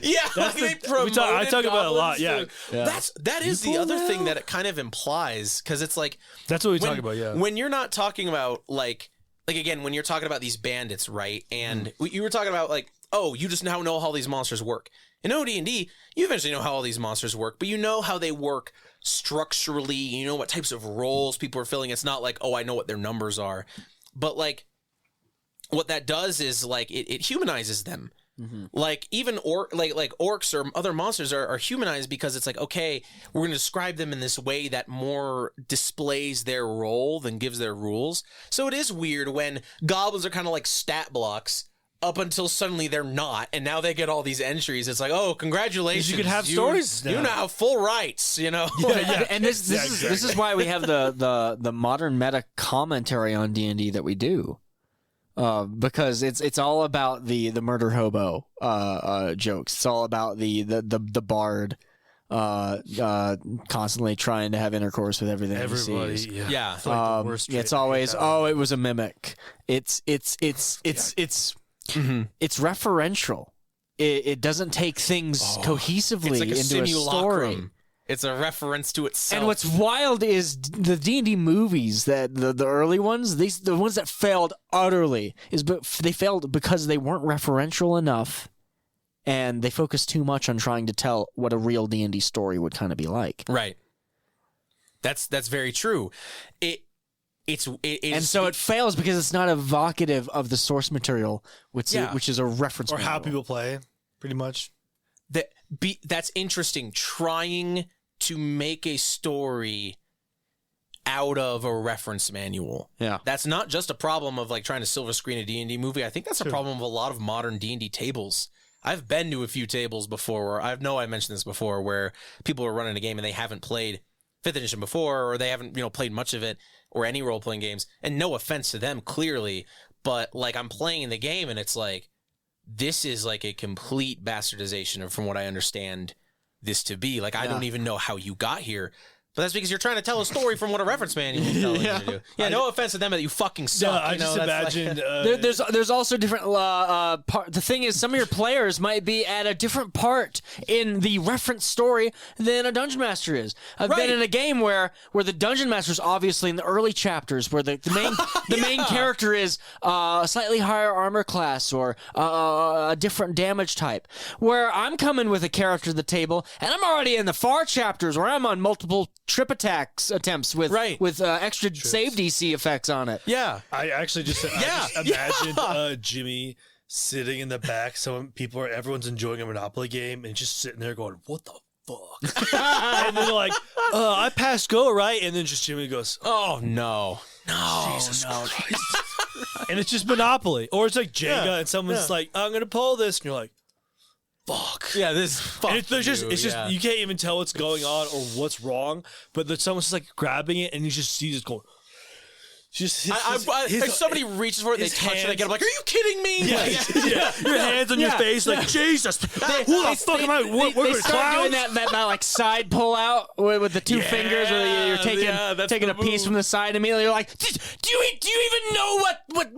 Speaker 2: Yeah,
Speaker 1: That's
Speaker 2: they
Speaker 1: the- I
Speaker 2: promoted
Speaker 1: talk about it a lot,
Speaker 2: goblins
Speaker 1: yeah.
Speaker 2: to- that is the
Speaker 1: People
Speaker 2: other thing
Speaker 1: now?
Speaker 2: that it kind of implies, because it's like
Speaker 1: That's what we
Speaker 2: when,
Speaker 1: talk about. Yeah.
Speaker 2: when you're not talking about like again, when you're talking about these bandits, right? And you were talking about like, oh, you just now know how these monsters work. In OD&D, you eventually know how all these monsters work, but you know how they work structurally. You know what types of roles people are filling. It's not like, oh, I know what their numbers are, but like what that does is like it humanizes them. Like even like orcs or other monsters are humanized because it's like, okay, we're going to describe them in this way that more displays their role than gives their rules. So it is weird when goblins are kind of like stat blocks up until suddenly they're not, and now they get all these entries. It's like, oh, congratulations,
Speaker 1: you can have stories
Speaker 2: You
Speaker 1: now.
Speaker 2: now have full rights. You know,
Speaker 3: And this is why we have the modern meta commentary on D&D that we do. Because it's all about the murder hobo jokes. It's all about the bard constantly trying to have intercourse with everything he sees.
Speaker 1: Everybody. Yeah.
Speaker 2: Yeah.
Speaker 1: It's like the worst
Speaker 3: It's
Speaker 1: trait
Speaker 3: always
Speaker 1: they have.
Speaker 3: it was a mimic. It's referential. It doesn't take things cohesively
Speaker 2: it's like a
Speaker 3: into a story.
Speaker 2: simulacrum. It's a reference to itself.
Speaker 3: And what's wild is the D&D movies, that the early ones, the ones that failed utterly, they failed because they weren't referential enough, and they focused too much on trying to tell what a real D&D story would kind of be like.
Speaker 2: right? That's very true.
Speaker 3: And so it fails because it's not evocative of the source material, which is a reference
Speaker 1: Or how
Speaker 3: manual.
Speaker 1: people play, pretty much.
Speaker 2: that's interesting. Trying to make a story out of a reference manual.
Speaker 3: Yeah.
Speaker 2: That's not just a problem of like trying to silver screen a D&D movie. I think that's a problem of a lot of modern D&D tables. I've been to a few tables before where I mentioned this before, where people are running a game and they haven't played 5th edition before, or they haven't, played much of it or any role-playing games. And no offense to them, clearly, but like I'm playing the game and it's like, this is like a complete bastardization of, from what I understand this to be. Like, I don't even know how you got here. But that's because you're trying to tell a story from what a reference manual is telling you to do. Yeah, no offense to them that you fucking suck.
Speaker 1: Yeah, I
Speaker 2: you know,
Speaker 1: just
Speaker 2: that's
Speaker 1: imagine.
Speaker 2: like-
Speaker 3: There's also different part. The thing is, some of your players might be at a different part in the reference story than a dungeon master is. I've
Speaker 2: Right.
Speaker 3: been in a game where the dungeon master is obviously in the early chapters, where the main character is a slightly higher armor class or a different damage type. Where I'm coming with a character to the table, and I'm already in the far chapters where I'm on multiple trip attempts with extra save DC effects on it.
Speaker 2: yeah.
Speaker 1: I actually just, I just imagined Jimmy sitting in the back. Everyone's enjoying a Monopoly game and just sitting there going, "What the fuck?" And then they're like, "I passed go, right?" And then just Jimmy goes,
Speaker 2: Oh, no.
Speaker 1: Jesus Christ. And it's just Monopoly, or it's like Jenga, and someone's like, "I'm gonna pull this," and you're like, "Fuck."
Speaker 2: Yeah, this fuck
Speaker 1: And it's just
Speaker 2: yeah.
Speaker 1: you can't even tell what's going on or what's wrong, but someone's just like grabbing it, and you just see this going. Just
Speaker 2: if somebody reaches for it, they
Speaker 1: his
Speaker 2: touch it, they
Speaker 1: hands-
Speaker 2: get up like, are you kidding me?
Speaker 1: yeah, your hands on your face, like Jesus. Who the fuck am I? We're
Speaker 3: They
Speaker 1: gonna
Speaker 3: start doing
Speaker 1: clowns?
Speaker 3: that like side pull out with the two fingers, where you're
Speaker 2: that's
Speaker 3: taking
Speaker 2: the
Speaker 3: a piece
Speaker 2: move.
Speaker 3: from the side. Immediately, you're like, do you even know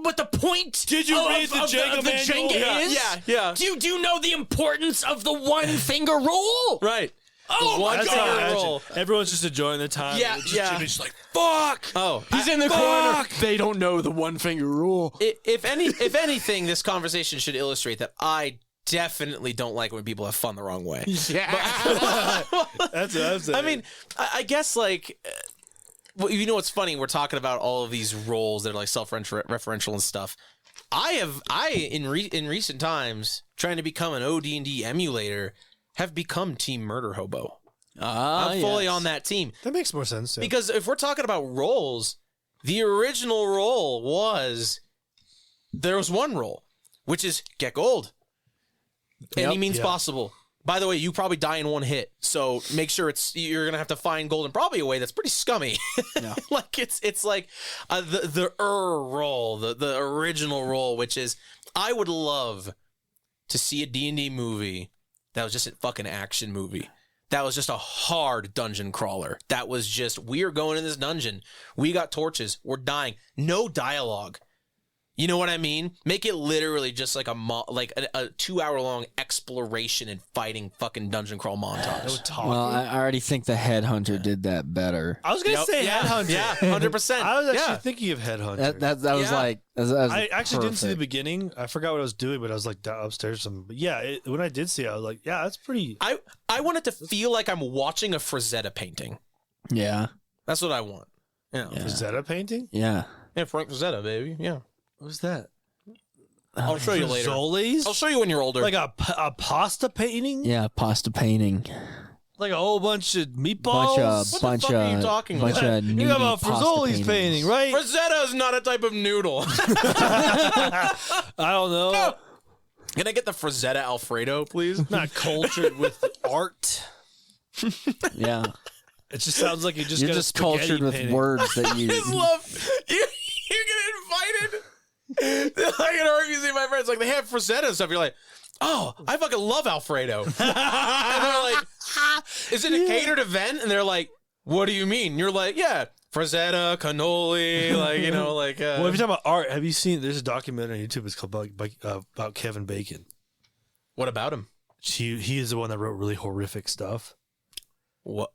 Speaker 3: what the point?
Speaker 1: Did you read the Jenga
Speaker 3: of the
Speaker 1: manual?
Speaker 3: Jenga is?
Speaker 2: Yeah.
Speaker 3: Do you know the importance of the one finger rule?
Speaker 2: Right.
Speaker 3: Oh
Speaker 2: one
Speaker 3: my
Speaker 1: That's how I
Speaker 2: finger
Speaker 3: god!
Speaker 1: imagine.
Speaker 2: roll.
Speaker 1: Everyone's just enjoying their time.
Speaker 2: Yeah,
Speaker 1: and just
Speaker 2: yeah.
Speaker 1: Jimmy's just like, fuck.
Speaker 2: Oh,
Speaker 3: He's in the corner. They don't know the one finger rule.
Speaker 2: if anything, this conversation should illustrate that I definitely don't like when people have fun the wrong way.
Speaker 3: Yeah.
Speaker 1: That's what I'm saying.
Speaker 2: I mean, I guess like, well, you know what's funny? We're talking about all of these roles that are like self-referential and stuff. In recent times, trying to become an OD&D emulator, have become Team Murder Hobo. I'm fully on that team.
Speaker 1: that makes more sense. Yeah.
Speaker 2: Because if we're talking about roles, the original role was, there was one role, which is get gold. Any means
Speaker 1: Yeah.
Speaker 2: possible. By the way, you probably die in one hit, so make sure you're gonna have to find gold in probably a way that's pretty scummy.
Speaker 3: Yeah.
Speaker 2: Like it's like the roll, the original roll, which is I would love to see a D&D movie that was just a fucking action movie. That was just a hard dungeon crawler. That was just we're going in this dungeon. We got torches. We're dying. No dialogue. You know what I mean? Make it literally just like a 2-hour-long exploration and fighting fucking dungeon crawl montage.
Speaker 3: Well, I already think the Headhunter did that better.
Speaker 1: I was gonna say Headhunter.
Speaker 2: Yeah, 100%.
Speaker 1: I was actually thinking of Headhunter.
Speaker 3: That was
Speaker 2: Yeah.
Speaker 3: like that was
Speaker 1: I actually didn't see the
Speaker 3: perfect.
Speaker 1: beginning. I forgot what I was doing, but I was like down upstairs or something. But yeah, when I did see it, I was like, yeah, that's pretty.
Speaker 2: I want it to feel like I'm watching a Frazetta painting.
Speaker 3: Yeah,
Speaker 2: That's what I want. Yeah.
Speaker 3: Yeah.
Speaker 1: Frazetta painting?
Speaker 3: yeah.
Speaker 2: Yeah, Frank Frazetta, baby. Yeah.
Speaker 1: What's that?
Speaker 2: I'll show you later.
Speaker 1: Fazoli's?
Speaker 2: I'll show you when you're older.
Speaker 1: Like a pasta painting?
Speaker 3: Yeah, pasta painting.
Speaker 1: Like a whole bunch of meatballs?
Speaker 2: What the fuck are you talking about?
Speaker 3: Bunch of
Speaker 1: You
Speaker 3: nudie
Speaker 1: got about
Speaker 3: pasta
Speaker 1: Fazoli's
Speaker 3: paintings.
Speaker 1: painting, right?
Speaker 2: Frazetta is not a type of noodle.
Speaker 1: I don't know.
Speaker 2: Can I get the Frazetta Alfredo, please?
Speaker 1: Not cultured with art.
Speaker 3: Yeah,
Speaker 1: It just sounds like you just
Speaker 3: you're
Speaker 1: got
Speaker 3: just
Speaker 1: a spaghetti
Speaker 3: cultured with
Speaker 1: painting.
Speaker 3: words that
Speaker 2: I
Speaker 3: you.
Speaker 2: just love you get invited. Like an art museum, my friends like they have Frazetta and stuff. You're like, oh, I fucking love Alfredo. And they're like, is it a catered event? And they're like, what do you mean? You're like, yeah, Frazetta, cannoli, like you know, like.
Speaker 1: Well, if you're talking about art, have you seen? There's a documentary on YouTube. It's called about Kevin Bacon.
Speaker 2: What about him?
Speaker 1: He is the one that wrote really horrific stuff.
Speaker 2: What?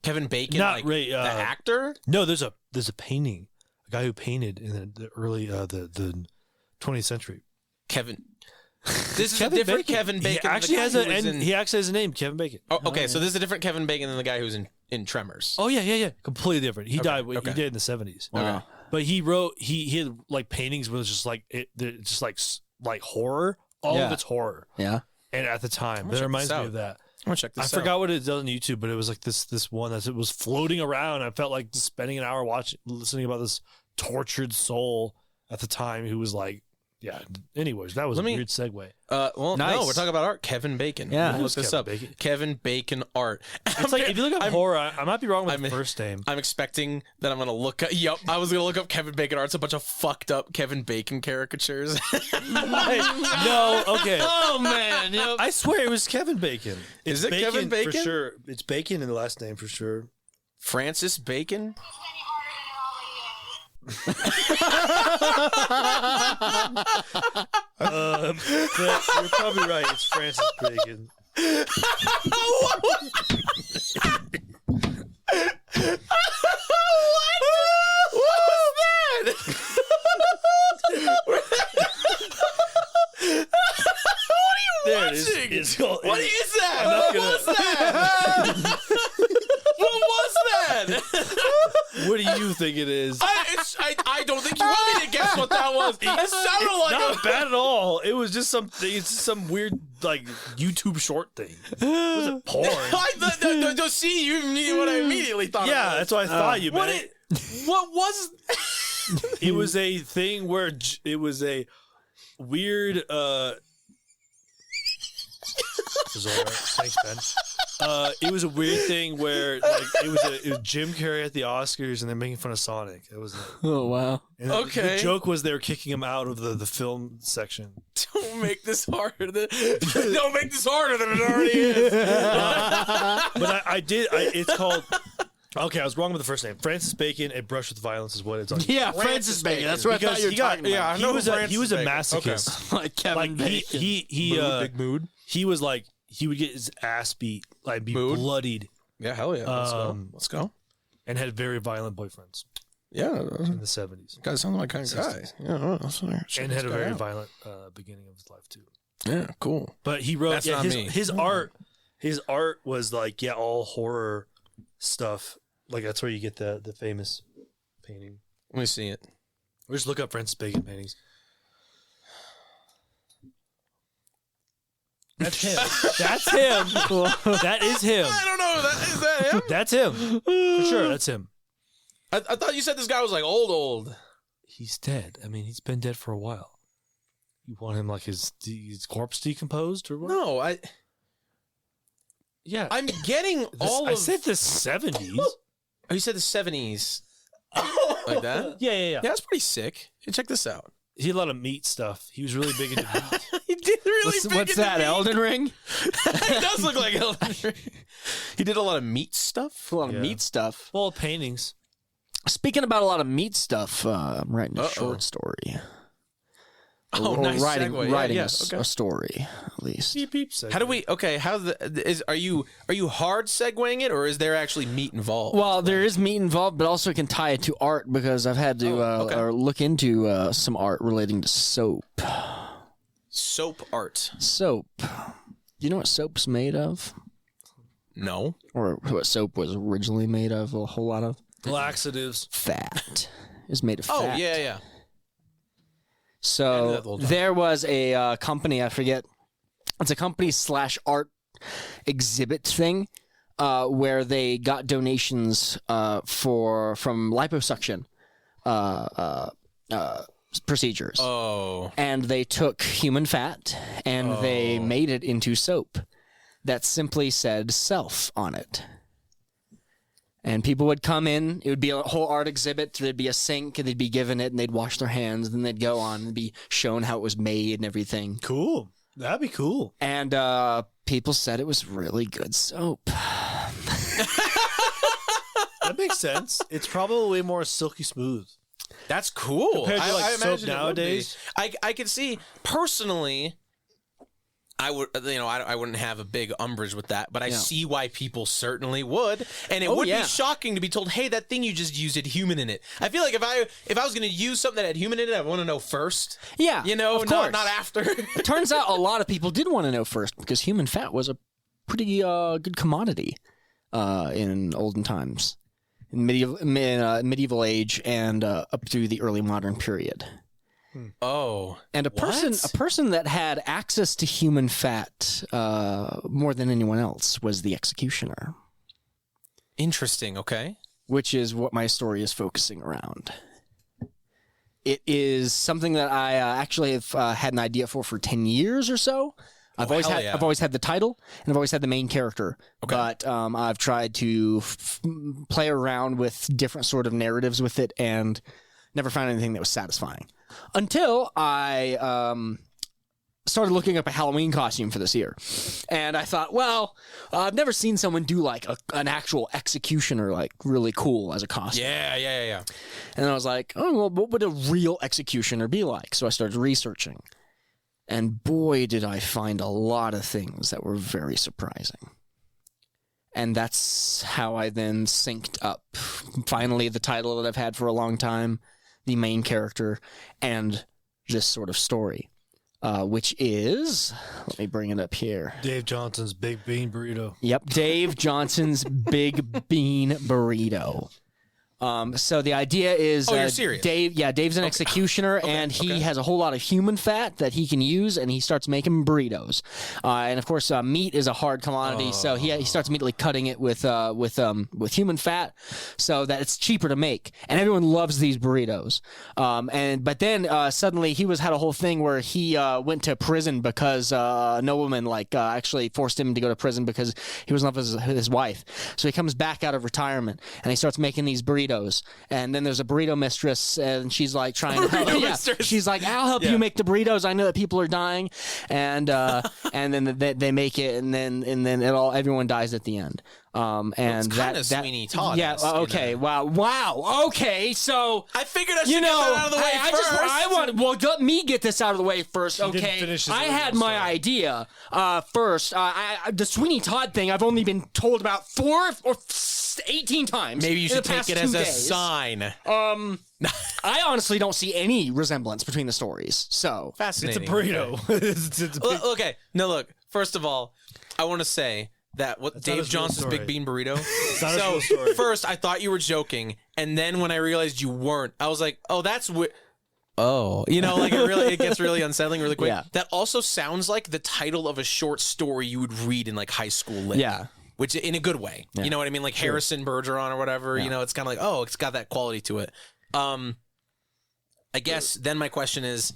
Speaker 2: Kevin Bacon,
Speaker 1: Not
Speaker 2: like
Speaker 1: Ray,
Speaker 2: the actor?
Speaker 1: No, there's a painting, a guy who painted in the early the 20th century.
Speaker 2: Kevin. This is a different Kevin Bacon.
Speaker 1: He
Speaker 2: than
Speaker 1: actually
Speaker 2: the guy
Speaker 1: has
Speaker 2: who
Speaker 1: a
Speaker 2: was
Speaker 1: and
Speaker 2: in-
Speaker 1: he actually has a name, Kevin Bacon.
Speaker 2: Oh, okay, so this is a different Kevin Bacon than the guy who's in Tremors.
Speaker 1: Oh yeah, completely different. He died.
Speaker 2: okay.
Speaker 1: He did in the 70s.
Speaker 3: Wow.
Speaker 1: But he wrote he had like paintings where it was just like just like horror. All of
Speaker 3: Yeah.
Speaker 1: it's horror.
Speaker 3: Yeah.
Speaker 1: And at the time,
Speaker 2: gonna
Speaker 1: that
Speaker 2: check
Speaker 1: reminds
Speaker 2: this
Speaker 1: me
Speaker 2: out.
Speaker 1: of that.
Speaker 2: I'm gonna check
Speaker 1: I
Speaker 2: this out.
Speaker 1: forgot what it does on YouTube, but it was like this one that it was floating around. I felt like spending an hour listening about this tortured soul at the time who was like, yeah. Anyways, that was
Speaker 2: Let
Speaker 1: a
Speaker 2: me-
Speaker 1: weird segue.
Speaker 2: Well,
Speaker 3: Nice.
Speaker 2: no, we're talking about art. Kevin Bacon.
Speaker 3: Yeah.
Speaker 2: Look this
Speaker 1: Kevin
Speaker 2: up.
Speaker 1: Bacon.
Speaker 2: Kevin Bacon art.
Speaker 1: It's like if you look up
Speaker 2: I'm-
Speaker 1: horror, I might be wrong with the
Speaker 2: I'm-
Speaker 1: first name.
Speaker 2: I'm expecting that I'm gonna look up. Yep, I was gonna look up Kevin Bacon art. It's a bunch of fucked up Kevin Bacon caricatures.
Speaker 1: No, okay.
Speaker 2: Oh man, yep.
Speaker 1: I swear it was Kevin Bacon.
Speaker 2: Is it Kevin Bacon?
Speaker 1: For sure. It's Bacon in the last name for sure.
Speaker 2: Francis Bacon.
Speaker 1: But you're probably right. It's Francis Bacon.
Speaker 2: What was that?
Speaker 1: There it is.
Speaker 2: watching?
Speaker 1: It's called,
Speaker 2: What is that?
Speaker 1: I'm not
Speaker 2: What
Speaker 1: gonna-
Speaker 2: was that? What was that?
Speaker 1: what do you think it is?
Speaker 2: I don't think you want me to guess what that was. It sounded like
Speaker 1: Not bad at all. It was just something. It's just some weird like YouTube short thing. It wasn't porn.
Speaker 2: Don't see you knew what I immediately thought.
Speaker 1: Yeah, that's what I thought you
Speaker 2: What
Speaker 1: meant.
Speaker 2: what was?
Speaker 1: It was a thing where it was a weird. Thanks, Ben. It was a weird thing where like it was Jim Carrey at the Oscars and they're making fun of Sonic. That was it.
Speaker 3: Oh wow.
Speaker 1: And
Speaker 2: Okay.
Speaker 1: The joke was they were kicking him out of the film section.
Speaker 2: Don't make this harder. Don't make this harder than it already is.
Speaker 1: But I did. It's called. Okay, I was wrong with the first name. Francis Bacon. A Brush with Violence is what it's on.
Speaker 3: Yeah, Francis Bacon. That's what I thought you were talking about.
Speaker 2: I
Speaker 1: He
Speaker 2: know
Speaker 1: was
Speaker 2: Francis
Speaker 1: he was a
Speaker 2: Bacon.
Speaker 1: masochist.
Speaker 3: Like Kevin
Speaker 1: Like
Speaker 3: Bacon.
Speaker 1: he
Speaker 2: Big mood.
Speaker 1: was like he would get his ass beat, like be
Speaker 2: Mood?
Speaker 1: bloodied,
Speaker 2: Yeah, hell yeah. Let's go.
Speaker 1: Um,
Speaker 2: Let's go.
Speaker 1: and had very violent boyfriends
Speaker 2: Yeah,
Speaker 1: in the 70s,
Speaker 2: guy sounds like kind of guy. Yeah,
Speaker 1: and had a very violent beginning of his life too.
Speaker 2: Yeah, cool.
Speaker 1: But he wrote
Speaker 2: That's not me.
Speaker 1: his art was like all horror stuff. Like that's where you get the famous painting.
Speaker 2: Let me see it.
Speaker 1: Or just look up Francis Bacon paintings. That's him. That's him. That is him.
Speaker 2: I don't know. Is that him?
Speaker 1: That's him. For sure, that's him.
Speaker 2: I thought you said this guy was like old.
Speaker 1: He's dead. I mean, he's been dead for a while. You want him like his corpse decomposed or what?
Speaker 2: No,
Speaker 1: Yeah.
Speaker 2: I'm getting
Speaker 1: I said the 70s.
Speaker 2: Oh, you said the 70s. Like that?
Speaker 1: Yeah.
Speaker 2: Yeah, that's pretty sick. Hey, check this out.
Speaker 1: He had a lot of meat stuff. He was really big into meat.
Speaker 2: He did really
Speaker 3: What's that? Elden Ring?
Speaker 2: It does look like Elden Ring. He did a lot of meat stuff.
Speaker 3: A lot of
Speaker 1: Yeah.
Speaker 3: meat stuff.
Speaker 1: Well, paintings.
Speaker 3: Speaking about a lot of meat stuff, I'm writing a
Speaker 2: Uh-oh.
Speaker 3: short story.
Speaker 2: Oh,
Speaker 3: Or
Speaker 2: nice
Speaker 3: writing,
Speaker 2: segue.
Speaker 3: writing
Speaker 2: Yeah,
Speaker 3: a,
Speaker 2: okay.
Speaker 3: a story, at least.
Speaker 1: Beep, beep.
Speaker 2: How do we? Okay, are you hard segueing it, or is there actually meat involved?
Speaker 3: Well, there is meat involved, but also can tie it to art because I've had to
Speaker 2: okay.
Speaker 3: or look into some art relating to soap.
Speaker 2: Soap art.
Speaker 3: Soap. Do you know what soap's made of?
Speaker 2: No.
Speaker 3: Or what soap was originally made of? A whole lot of
Speaker 1: Laxatives.
Speaker 3: fat. It's made of fat.
Speaker 2: Oh yeah. I knew
Speaker 3: So
Speaker 2: that the whole time.
Speaker 3: there was a company, I forget, it's a company / art exhibit thing where they got donations from liposuction procedures.
Speaker 2: Oh.
Speaker 3: And they took human fat and they made it into soap that simply said self on it. And people would come in, it would be a whole art exhibit, there'd be a sink, and they'd be given it, and they'd wash their hands, and then they'd go on and be shown how it was made and everything.
Speaker 1: Cool. That'd be cool.
Speaker 3: And people said it was really good soap.
Speaker 1: That makes sense. It's probably way more silky smooth.
Speaker 2: That's cool.
Speaker 1: Compared to, like,
Speaker 2: I
Speaker 1: soap
Speaker 2: imagine it would be.
Speaker 1: nowadays?
Speaker 2: I could see personally. I would, I wouldn't have a big umbrage with that, but I see why people certainly would, and it would be shocking to be told, "Hey, that thing you just used had human in it." I feel like if I was going to use something that had human in it, I want to know first.
Speaker 3: Yeah,
Speaker 2: of
Speaker 3: course.
Speaker 2: not after.
Speaker 3: It turns out a lot of people did want to know first because human fat was a pretty good commodity in olden times, in medieval age, and up through the early modern period.
Speaker 2: Oh,
Speaker 3: And a person that had access to human fat more than anyone else was the executioner,
Speaker 2: interesting. Okay.
Speaker 3: which is what my story is focusing around. It is something that I actually have had an idea for 10 years or so. I've always had the title, and I've always had the main character.
Speaker 2: Okay.
Speaker 3: But I've tried to play around with different sort of narratives with it, and never found anything that was satisfying. Until I started looking up a Halloween costume for this year. And I thought, well, I've never seen someone do like an actual executioner like really cool as a costume.
Speaker 2: Yeah.
Speaker 3: And then I was like, oh, well, what would a real executioner be like? So I started researching. And boy, did I find a lot of things that were very surprising. And that's how I then synced up finally the title that I've had for a long time, the main character, and this sort of story, which is, let me bring it up here.
Speaker 1: Dave Johnson's Big Bean Burrito.
Speaker 3: Yep, Dave Johnson's Big Bean Burrito. So the idea is,
Speaker 2: you're serious?
Speaker 3: Dave's an executioner, and he has a whole lot of human fat that he can use, and he starts making burritos. And of course, meat is a hard commodity, so he starts immediately cutting it with human fat, so that it's cheaper to make, and everyone loves these burritos. But then suddenly he had a whole thing where he went to prison because a nobleman actually forced him to go to prison because he was in love with his wife. So he comes back out of retirement, and he starts making these burritos. And then there's a burrito mistress, and she's like trying to help. She's like, "I'll help you make the burritos. I know that people are dying," and then they make it, and then everyone dies at the end. And
Speaker 2: it's kind of Sweeney Todd.
Speaker 3: Yeah. Okay. Wow. Okay. So
Speaker 2: I figured I should get that out of the way first.
Speaker 3: Let me get this out of the way first.
Speaker 1: didn't
Speaker 3: Okay.
Speaker 1: finish his
Speaker 3: I
Speaker 1: original
Speaker 3: had my
Speaker 1: story.
Speaker 3: idea first. The Sweeney Todd thing I've only been told about 4 or 18 times.
Speaker 2: Maybe you
Speaker 3: in the
Speaker 2: should take
Speaker 3: past
Speaker 2: it
Speaker 3: 2
Speaker 2: as a
Speaker 3: days.
Speaker 2: sign.
Speaker 3: I honestly don't see any resemblance between the stories. So
Speaker 1: It's
Speaker 2: Fascinating.
Speaker 1: a burrito. it's a big,
Speaker 2: Okay. No, look. First of all, I want to say that
Speaker 1: not
Speaker 2: Dave
Speaker 1: his real
Speaker 2: Johnson's
Speaker 1: story.
Speaker 2: Big Bean Burrito.
Speaker 1: not his real story.
Speaker 2: First, I thought you were joking, and then when I realized you weren't, I was like, "Oh, that's weird." Oh, it gets really unsettling really quick.
Speaker 3: Yeah.
Speaker 2: That also sounds like the title of a short story you would read in like high school lit.
Speaker 3: Yeah.
Speaker 2: Which in a good way.
Speaker 3: Yeah.
Speaker 2: You know what I mean? Like Harrison Bergeron or whatever.
Speaker 3: Yeah.
Speaker 2: It's kind of like, oh, it's got that quality to it. I guess then my question is,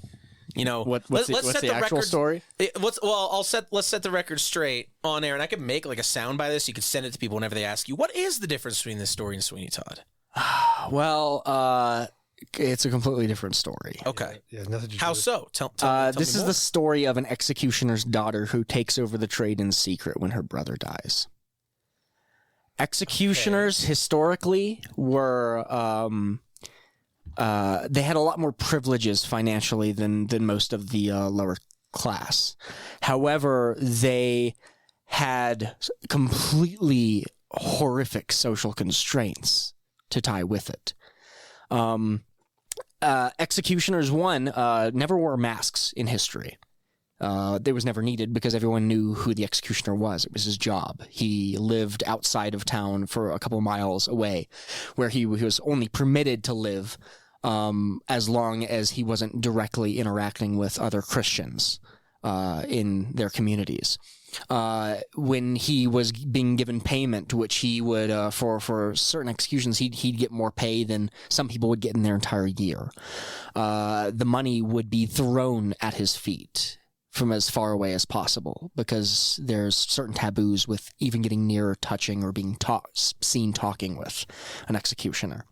Speaker 2: You know,
Speaker 3: What's the actual
Speaker 2: record
Speaker 3: story?
Speaker 2: Let's set the record straight on air, and I could make like a sound by this. You could send it to people whenever they ask you, "What is the difference between this story and Sweeney Todd?"
Speaker 3: Well, it's a completely different story.
Speaker 2: Okay,
Speaker 1: Yeah, nothing to do
Speaker 2: how
Speaker 1: with-
Speaker 2: so? Tell
Speaker 3: This
Speaker 2: me
Speaker 3: is
Speaker 2: more.
Speaker 3: the story of an executioner's daughter who takes over the trade in secret when her brother dies. Executioners historically were they had a lot more privileges financially than most of the lower class. However, they had completely horrific social constraints to tie with it. Executioners, never wore masks in history. They was never needed because everyone knew who the executioner was. It was his job. He lived outside of town for a couple miles away, where he was only permitted to live as long as he wasn't directly interacting with other Christians in their communities. When he was being given payment, which he would for certain executions, he'd get more pay than some people would get in their entire year. The money would be thrown at his feet from as far away as possible, because there's certain taboos with even getting near, touching, or being seen talking with an executioner.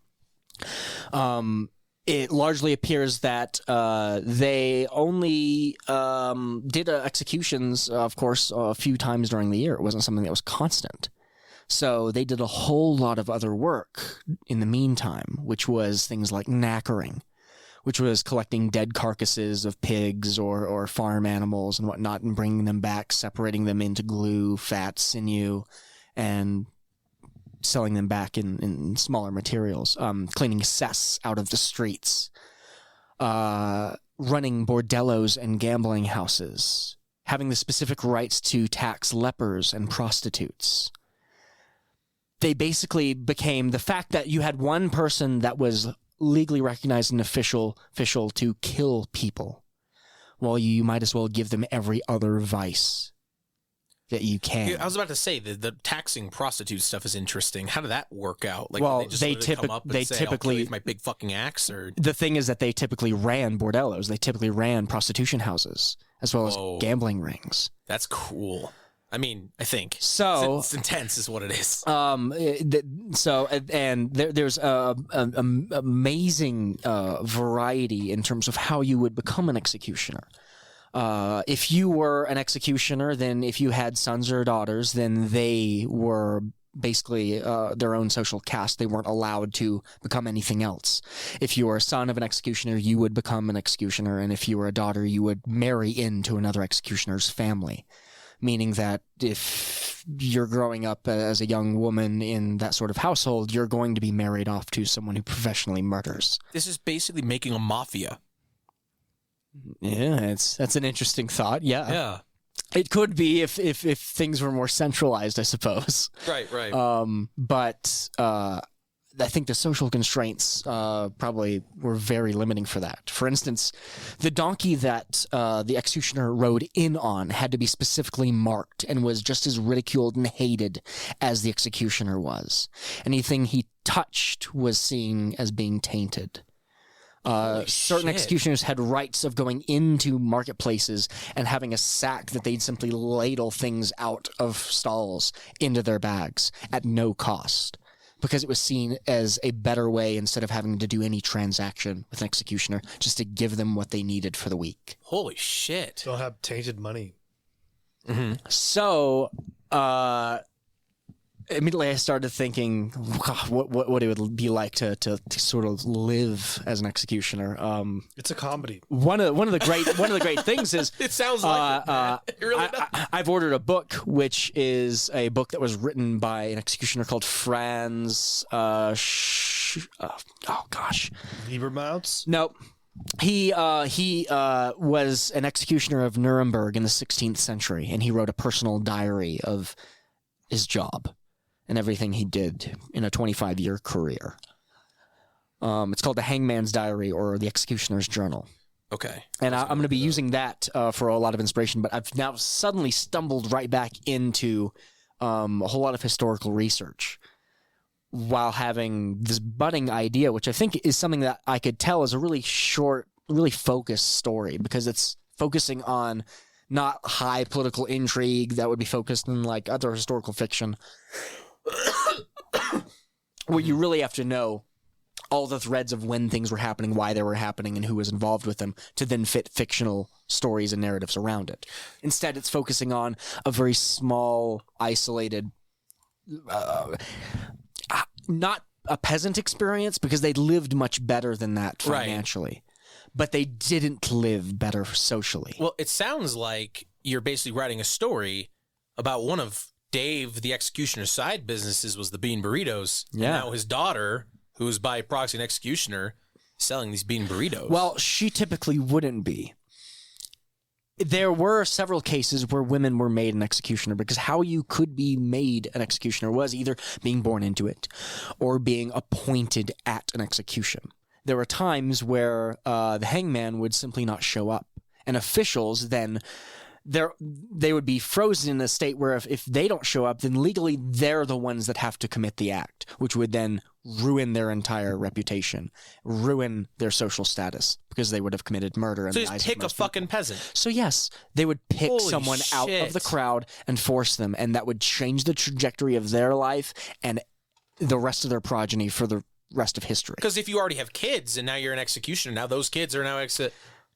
Speaker 3: It largely appears that they only did executions, of course, a few times during the year. It wasn't something that was constant. So they did a whole lot of other work in the meantime, which was things like knackering, which was collecting dead carcasses of pigs or farm animals and whatnot and bringing them back, separating them into glue, fat, sinew, and selling them back in smaller materials, cleaning cess out of the streets, running bordellos and gambling houses, having the specific rights to tax lepers and prostitutes. They basically became the fact that you had one person that was legally recognized an official to kill people. Well, you might as well give them every other vice that you can.
Speaker 2: Yeah, I was about to say the taxing prostitute stuff is interesting. How did that work out? Like,
Speaker 3: Well,
Speaker 2: they just
Speaker 3: they
Speaker 2: literally come up and say, "I'll kill you with my big fucking axe," or
Speaker 3: The thing is that they typically ran bordellos. They typically ran prostitution houses as well as
Speaker 2: Whoa.
Speaker 3: gambling rings.
Speaker 2: that's cool. I mean, I think
Speaker 3: So
Speaker 2: it's intense, is what it is.
Speaker 3: There's amazing variety in terms of how you would become an executioner. If you were an executioner, then if you had sons or daughters, then they were basically their own social caste. They weren't allowed to become anything else. If you were a son of an executioner, you would become an executioner, and if you were a daughter, you would marry into another executioner's family. Meaning that if you're growing up as a young woman in that sort of household, you're going to be married off to someone who professionally murders.
Speaker 2: This is basically making a mafia.
Speaker 3: Yeah, that's an interesting thought. Yeah.
Speaker 2: Yeah.
Speaker 3: It could be if things were more centralized, I suppose.
Speaker 2: Right.
Speaker 3: But I think the social constraints probably were very limiting for that. For instance, the donkey that the executioner rode in on had to be specifically marked and was just as ridiculed and hated as the executioner was. Anything he touched was seen as being tainted. Certain
Speaker 2: shit.
Speaker 3: executioners had rights of going into marketplaces and having a sack that they'd simply ladle things out of stalls into their bags at no cost, because it was seen as a better way, instead of having to do any transaction with an executioner, just to give them what they needed for the week.
Speaker 2: Holy shit.
Speaker 1: They'll have tainted money.
Speaker 3: So, immediately I started thinking, God, what it would be like to sort of live as an executioner.
Speaker 1: It's a comedy.
Speaker 3: One of the great things is
Speaker 2: It sounds like it, man. It really does.
Speaker 3: I've ordered a book, which is a book that was written by an executioner called Franz.
Speaker 1: Liebermauts?
Speaker 3: No, he was an executioner of Nuremberg in the 16th century, and he wrote a personal diary of his job and everything he did in a 25-year career. It's called The Hangman's Diary, or The Executioner's Journal.
Speaker 2: Okay.
Speaker 3: And I'm going to be using that for a lot of inspiration, but I've now suddenly stumbled right back into a whole lot of historical research while having this budding idea, which I think is something that I could tell is a really short really focused story because it's focusing on not high political intrigue that would be focused in like other historical fiction, where you really have to know all the threads of when things were happening, why they were happening, and who was involved with them to then fit fictional stories and narratives around it. Instead, it's focusing on a very small, isolated, not a peasant experience because they lived much better than that
Speaker 2: Right.
Speaker 3: financially, but they didn't live better socially.
Speaker 2: Well, it sounds like you're basically writing a story about one of Dave the Executioner's side businesses was the bean burritos.
Speaker 3: Yeah.
Speaker 2: And now his daughter, who is by proxy an executioner, is selling these bean burritos.
Speaker 3: Well, she typically wouldn't be. There were several cases where women were made an executioner because how you could be made an executioner was either being born into it or being appointed at an execution. There were times where the hangman would simply not show up, and officials then they would be frozen in a state where if they don't show up, then legally they're the ones that have to commit the act, which would then ruin their entire reputation, ruin their social status because they would have committed murder. In
Speaker 2: so
Speaker 3: the
Speaker 2: just
Speaker 3: eyes of
Speaker 2: pick a
Speaker 3: most people.
Speaker 2: fucking peasant.
Speaker 3: So yes, they would pick
Speaker 2: Holy
Speaker 3: someone out of the
Speaker 2: shit.
Speaker 3: crowd and force them, and that would change the trajectory of their life and the rest of their progeny for the rest of history.
Speaker 2: Because if you already have kids and now you're an executioner, now those kids are now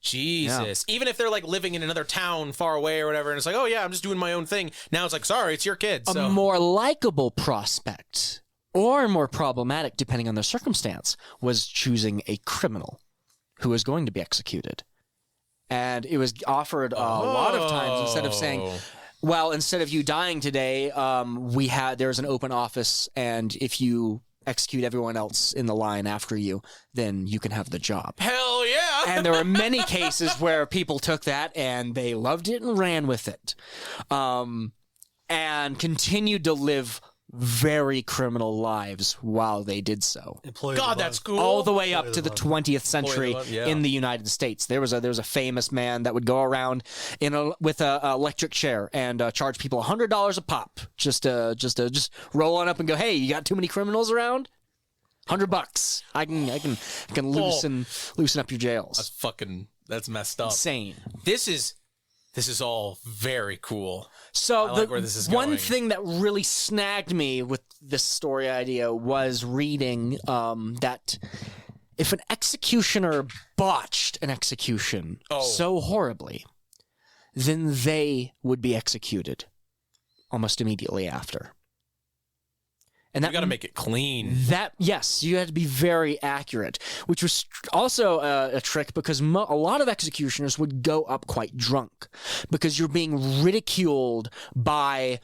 Speaker 2: Jesus. Even if they're like living in another town far away or whatever, and it's like, oh yeah, I'm just doing my own thing. Now it's like, sorry, it's your kid. So
Speaker 3: A more likable prospect, or more problematic, depending on their circumstance, was choosing a criminal who was going to be executed. And it was offered a lot of times instead of saying, well, instead of you dying today, there's an open office, and if you execute everyone else in the line after you, then you can have the job.
Speaker 2: hell yeah.
Speaker 3: And there were many cases where people took that and they loved it and ran with it, and continued to live very criminal lives while they did so.
Speaker 2: God, that's cool.
Speaker 3: All the way up to the 20th century
Speaker 2: love, yeah.
Speaker 3: in the United States. There was a famous man that would go around with a electric chair and charge people $100 a pop just roll on up and go, hey, you got too many criminals around? $100. I can loosen up your jails.
Speaker 2: That's messed up.
Speaker 3: Insane.
Speaker 2: This is all very cool.
Speaker 3: So
Speaker 2: I like where this is
Speaker 3: one
Speaker 2: going.
Speaker 3: thing that really snagged me with this story idea was reading that if an executioner botched an execution so horribly, then they would be executed almost immediately after. And
Speaker 2: You got to make it clean.
Speaker 3: Yes, you had to be very accurate, which was also a trick because a lot of executioners would go up quite drunk because you're being ridiculed by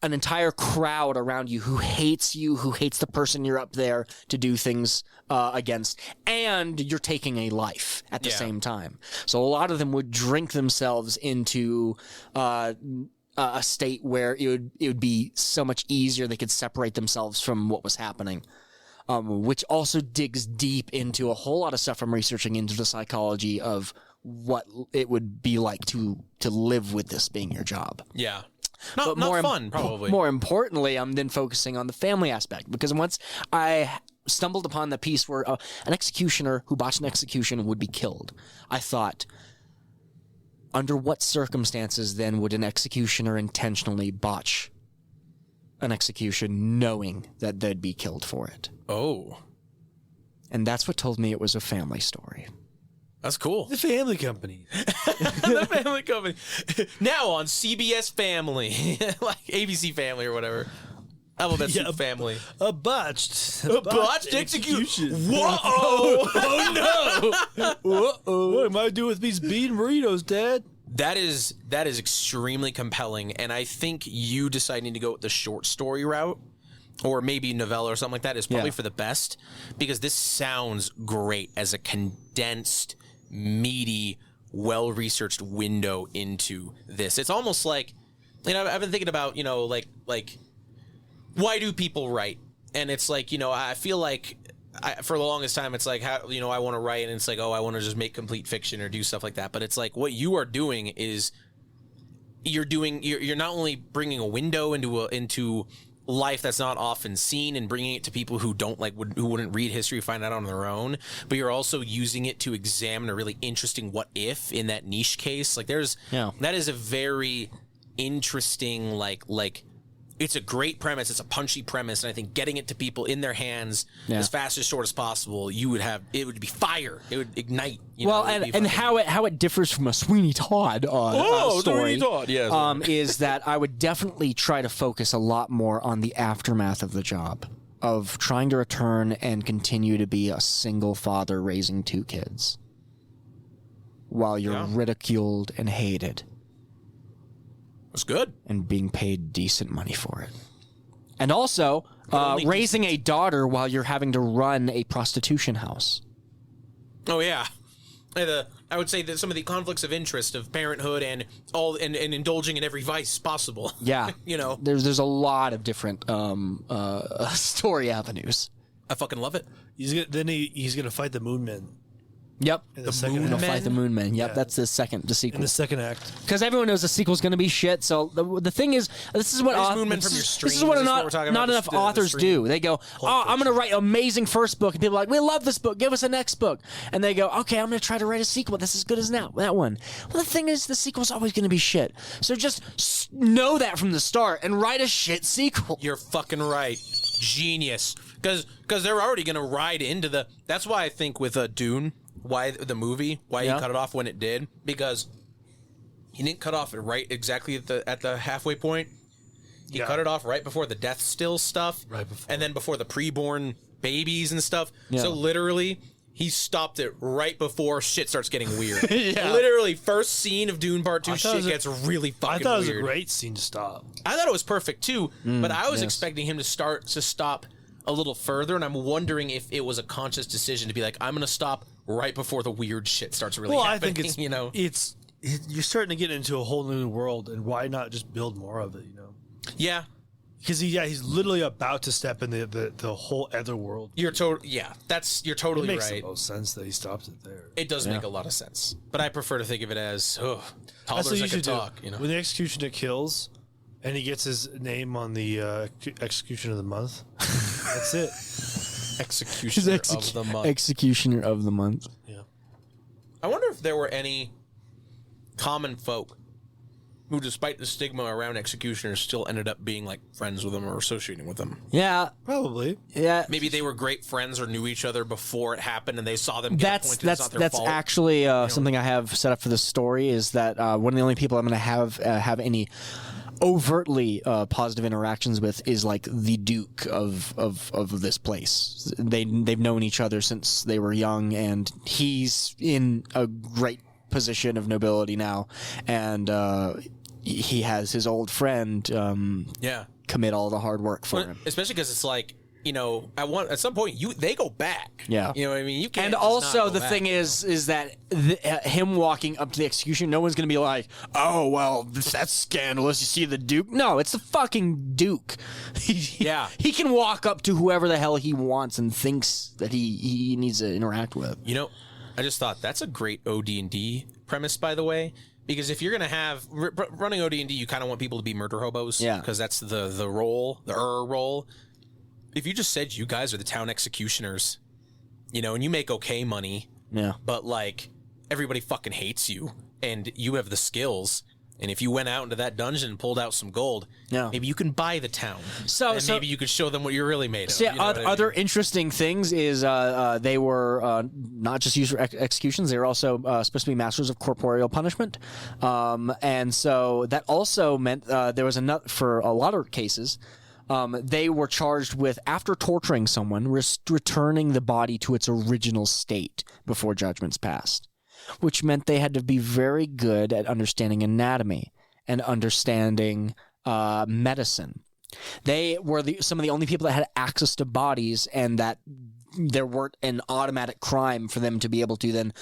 Speaker 3: an entire crowd around you, who hates the person you're up there to do things against, and you're taking a life at the same time. So a lot of them would drink themselves into a state where it would be so much easier they could separate themselves from what was happening, which also digs deep into a whole lot of stuff I'm researching into the psychology of what it would be like to live with this being your job.
Speaker 2: Yeah. Not fun, probably.
Speaker 3: More importantly, I'm then focusing on the family aspect because once I stumbled upon the piece where an executioner who botched an execution would be killed, I thought, under what circumstances then would an executioner intentionally botch an execution knowing that they'd be killed for it?
Speaker 2: Oh,
Speaker 3: And that's what told me it was a family story.
Speaker 2: that's cool.
Speaker 1: The Family Company.
Speaker 2: The Family Company. Now on CBS Family. Like ABC Family or whatever. Alphabet Soup Family.
Speaker 1: A botched
Speaker 2: execution. Whoa! Oh no!
Speaker 1: What am I doing with these bean burritos, Dad?
Speaker 2: That is extremely compelling, and I think you deciding to go with the short story route, or maybe novella or something like that, is probably for the best, because this sounds great as a condensed, meaty, well-researched window into this. It's almost like, I've been thinking about, like why do people write? And it's like, I feel like for the longest time, it's like, how, I want to write, and it's like, I want to just make complete fiction or do stuff like that. But it's like, what you are doing is you're not only bringing a window into life that's not often seen and bringing it to people who don't who wouldn't read history, find out on their own, but you're also using it to examine a really interesting what if in that niche case. Like that is a very interesting, like it's a great premise. It's a punchy premise. And I think getting it to people in their hands as fast as short as possible, it would be fire. It would ignite.
Speaker 3: And how it differs from a Sweeney Todd story
Speaker 2: Sweeney Todd, yes.
Speaker 3: is that I would definitely try to focus a lot more on the aftermath of the job of trying to return and continue to be a single father raising 2 kids while you're ridiculed and hated.
Speaker 2: That's good.
Speaker 3: And being paid decent money for it. And also, raising a daughter while you're having to run a prostitution house.
Speaker 2: Oh, yeah. I would say that some of the conflicts of interest of parenthood and indulging in every vice possible.
Speaker 3: Yeah. There's a lot of different story avenues.
Speaker 2: I fucking love it.
Speaker 1: He's gonna fight the Moon Men.
Speaker 3: Yep.
Speaker 1: The Moon Men?
Speaker 3: Fight the Moon Men. Yep,
Speaker 1: Yeah.
Speaker 3: that's the sequel.
Speaker 1: In the second act.
Speaker 3: Because everyone knows the sequel's going to be shit. So the thing is, this is what
Speaker 2: Moon Men from your stream.
Speaker 3: this is what
Speaker 2: Is this what we're
Speaker 3: not
Speaker 2: talking about?
Speaker 3: enough
Speaker 2: The
Speaker 3: authors
Speaker 2: stream?
Speaker 3: do. They go, I'm going to write an amazing first book, and people are like, we love this book. Give us a next book. And they go, okay, I'm going to try to write a sequel that's as good as that one. Well, the thing is, the sequel's always going to be shit. So just know that from the start and write a shit sequel.
Speaker 2: You're fucking right. Genius. Because they're already going to ride into the... That's why I think with Dune... Why the movie? Why he cut it off when it did? Because he didn't cut off it right exactly at the halfway point. He cut it off right before the death still stuff,
Speaker 1: Right before.
Speaker 2: and then before the preborn babies and stuff.
Speaker 3: Yeah.
Speaker 2: So literally, he stopped it right before shit starts getting weird. Literally, first scene of Dune Part 2, shit gets really fucking weird.
Speaker 1: I thought it was a great scene to stop.
Speaker 2: I thought it was perfect too, but I was expecting him to stop a little further, and I'm wondering if it was a conscious decision to be like, I'm gonna stop right before the weird shit starts really happening.
Speaker 1: I think it's you're starting to get into a whole new world, and why not just build more of it?
Speaker 2: Yeah,
Speaker 1: because he's literally about to step in the whole other world.
Speaker 2: you're totally
Speaker 1: It makes
Speaker 2: right.
Speaker 1: the most sense that he stops it there.
Speaker 2: It does make a lot of sense, but I prefer to think of it as
Speaker 1: That's what
Speaker 2: toddlers
Speaker 1: you
Speaker 2: that can
Speaker 1: should do.
Speaker 2: talk.
Speaker 1: When the executioner kills, and he gets his name on the execution of the month, that's it.
Speaker 2: Executioner of the month.
Speaker 3: Executioner of the month.
Speaker 1: Yeah.
Speaker 2: I wonder if there were any common folk who, despite the stigma around executioners, still ended up being like friends with them or associating with them.
Speaker 3: Yeah.
Speaker 1: Probably.
Speaker 3: Yeah.
Speaker 2: Maybe they were great friends or knew each other before it happened, and they saw them get appointed. It's not their fault.
Speaker 3: Actually something I have set up for this story is that one of the only people I'm going to have any overtly positive interactions with is like the Duke of this place. They've known each other since they were young, and he's in a great position of nobility now, and he has his old friend commit all the hard work for him.
Speaker 2: Especially because it's like, at some point they go back.
Speaker 3: Yeah.
Speaker 2: You know what I mean? You can't.
Speaker 3: And
Speaker 2: just
Speaker 3: also
Speaker 2: not go
Speaker 3: the
Speaker 2: back.
Speaker 3: thing is that him walking up to the execution, no one's going to be like, oh, well, that's scandalous. You see the Duke? No, it's the fucking Duke. He can walk up to whoever the hell he wants and thinks that he needs to interact with.
Speaker 2: I just thought that's a great OD&D premise, by the way. Because if you're going to have running OD&D, you kind of want people to be murder hobos.
Speaker 3: Yeah.
Speaker 2: Because that's the role, the role. If you just said you guys are the town executioners, and you make okay money, but like everybody fucking hates you and you have the skills, and if you went out into that dungeon and pulled out some gold, maybe you can buy the town. And maybe you could show them what you're really made of.
Speaker 3: Other interesting things is they were not just used for executions; they were also supposed to be masters of corporeal punishment, and so that also meant there was another for a lot of cases. They were charged with, after torturing someone, returning the body to its original state before judgments passed, which meant they had to be very good at understanding anatomy and understanding medicine. They were some of the only people that had access to bodies, and that there weren't an automatic crime for them to be able to then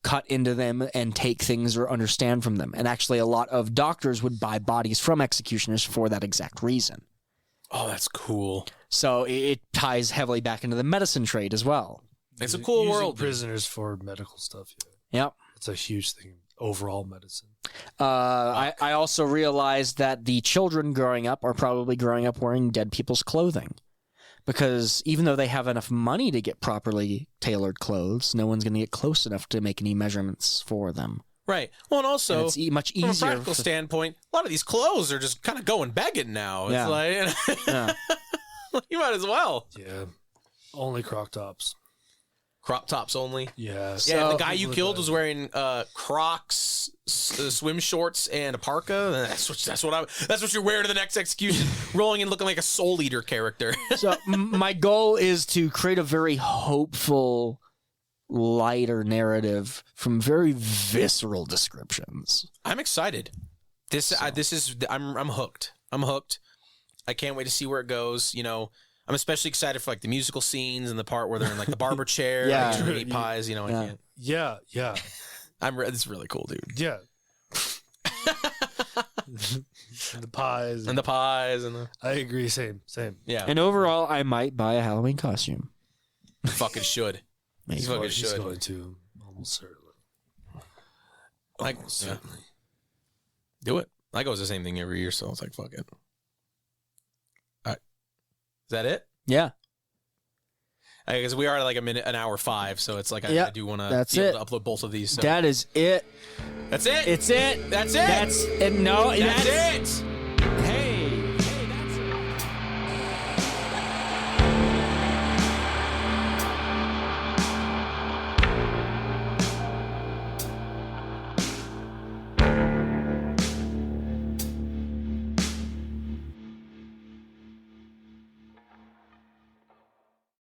Speaker 3: cut into them and take things or understand from them. And actually, a lot of doctors would buy bodies from executioners for that exact reason.
Speaker 2: Oh, that's cool.
Speaker 3: So it ties heavily back into the medicine trade as well.
Speaker 2: It's a cool
Speaker 1: Using
Speaker 2: world.
Speaker 1: Prisoners for medical stuff.
Speaker 3: Yep.
Speaker 1: It's a huge thing. Overall medicine.
Speaker 3: I also realized that the children growing up are probably growing up wearing dead people's clothing. Because even though they have enough money to get properly tailored clothes, no one's going to get close enough to make any measurements for them.
Speaker 2: Right. Well, and also,
Speaker 3: And it's much
Speaker 2: from a
Speaker 3: easier.
Speaker 2: practical standpoint, a lot of these clothes are just kind of going begging now. It's
Speaker 3: Yeah.
Speaker 2: like,
Speaker 3: Yeah.
Speaker 2: you might as well.
Speaker 1: Yeah. Only croc tops.
Speaker 2: Crop tops only.
Speaker 1: Yeah.
Speaker 2: Yeah,
Speaker 3: So-
Speaker 2: the guy you killed was wearing Crocs, swim shorts, and a parka. That's what you're wearing to the next execution, rolling in looking like a Soul Eater character.
Speaker 3: So my goal is to create a very hopeful, lighter narrative from very visceral descriptions.
Speaker 2: I'm excited. I'm hooked. I'm hooked. I can't wait to see where it goes. You know, I'm especially excited for like the musical scenes and the part where they're in like the barber chair,
Speaker 3: Yeah.
Speaker 2: like, eating meat pies. You know, I
Speaker 3: Yeah.
Speaker 2: can't.
Speaker 1: Yeah. Yeah.
Speaker 2: It's really cool, dude.
Speaker 1: Yeah. The pies.
Speaker 2: And the pies and the
Speaker 1: I agree. Same.
Speaker 2: yeah,
Speaker 3: And overall, I might buy a Halloween costume.
Speaker 2: fucking should.
Speaker 3: Maybe.
Speaker 2: He's fucking
Speaker 1: He's
Speaker 2: should.
Speaker 1: going to. Almost certainly.
Speaker 2: Like,
Speaker 1: Almost
Speaker 2: yeah.
Speaker 1: certainly.
Speaker 2: Do it. I goes the same thing every year, so it's like fuck it. All right, is that it?
Speaker 3: Yeah.
Speaker 2: Because we are at like an hour 5, so it's like I
Speaker 3: Yeah,
Speaker 2: do want
Speaker 3: that's
Speaker 2: to
Speaker 3: it.
Speaker 2: upload both of these. So.
Speaker 3: That is it.
Speaker 2: That's it.
Speaker 3: It's it.
Speaker 2: That's it.
Speaker 3: That's it. No,
Speaker 2: That's it.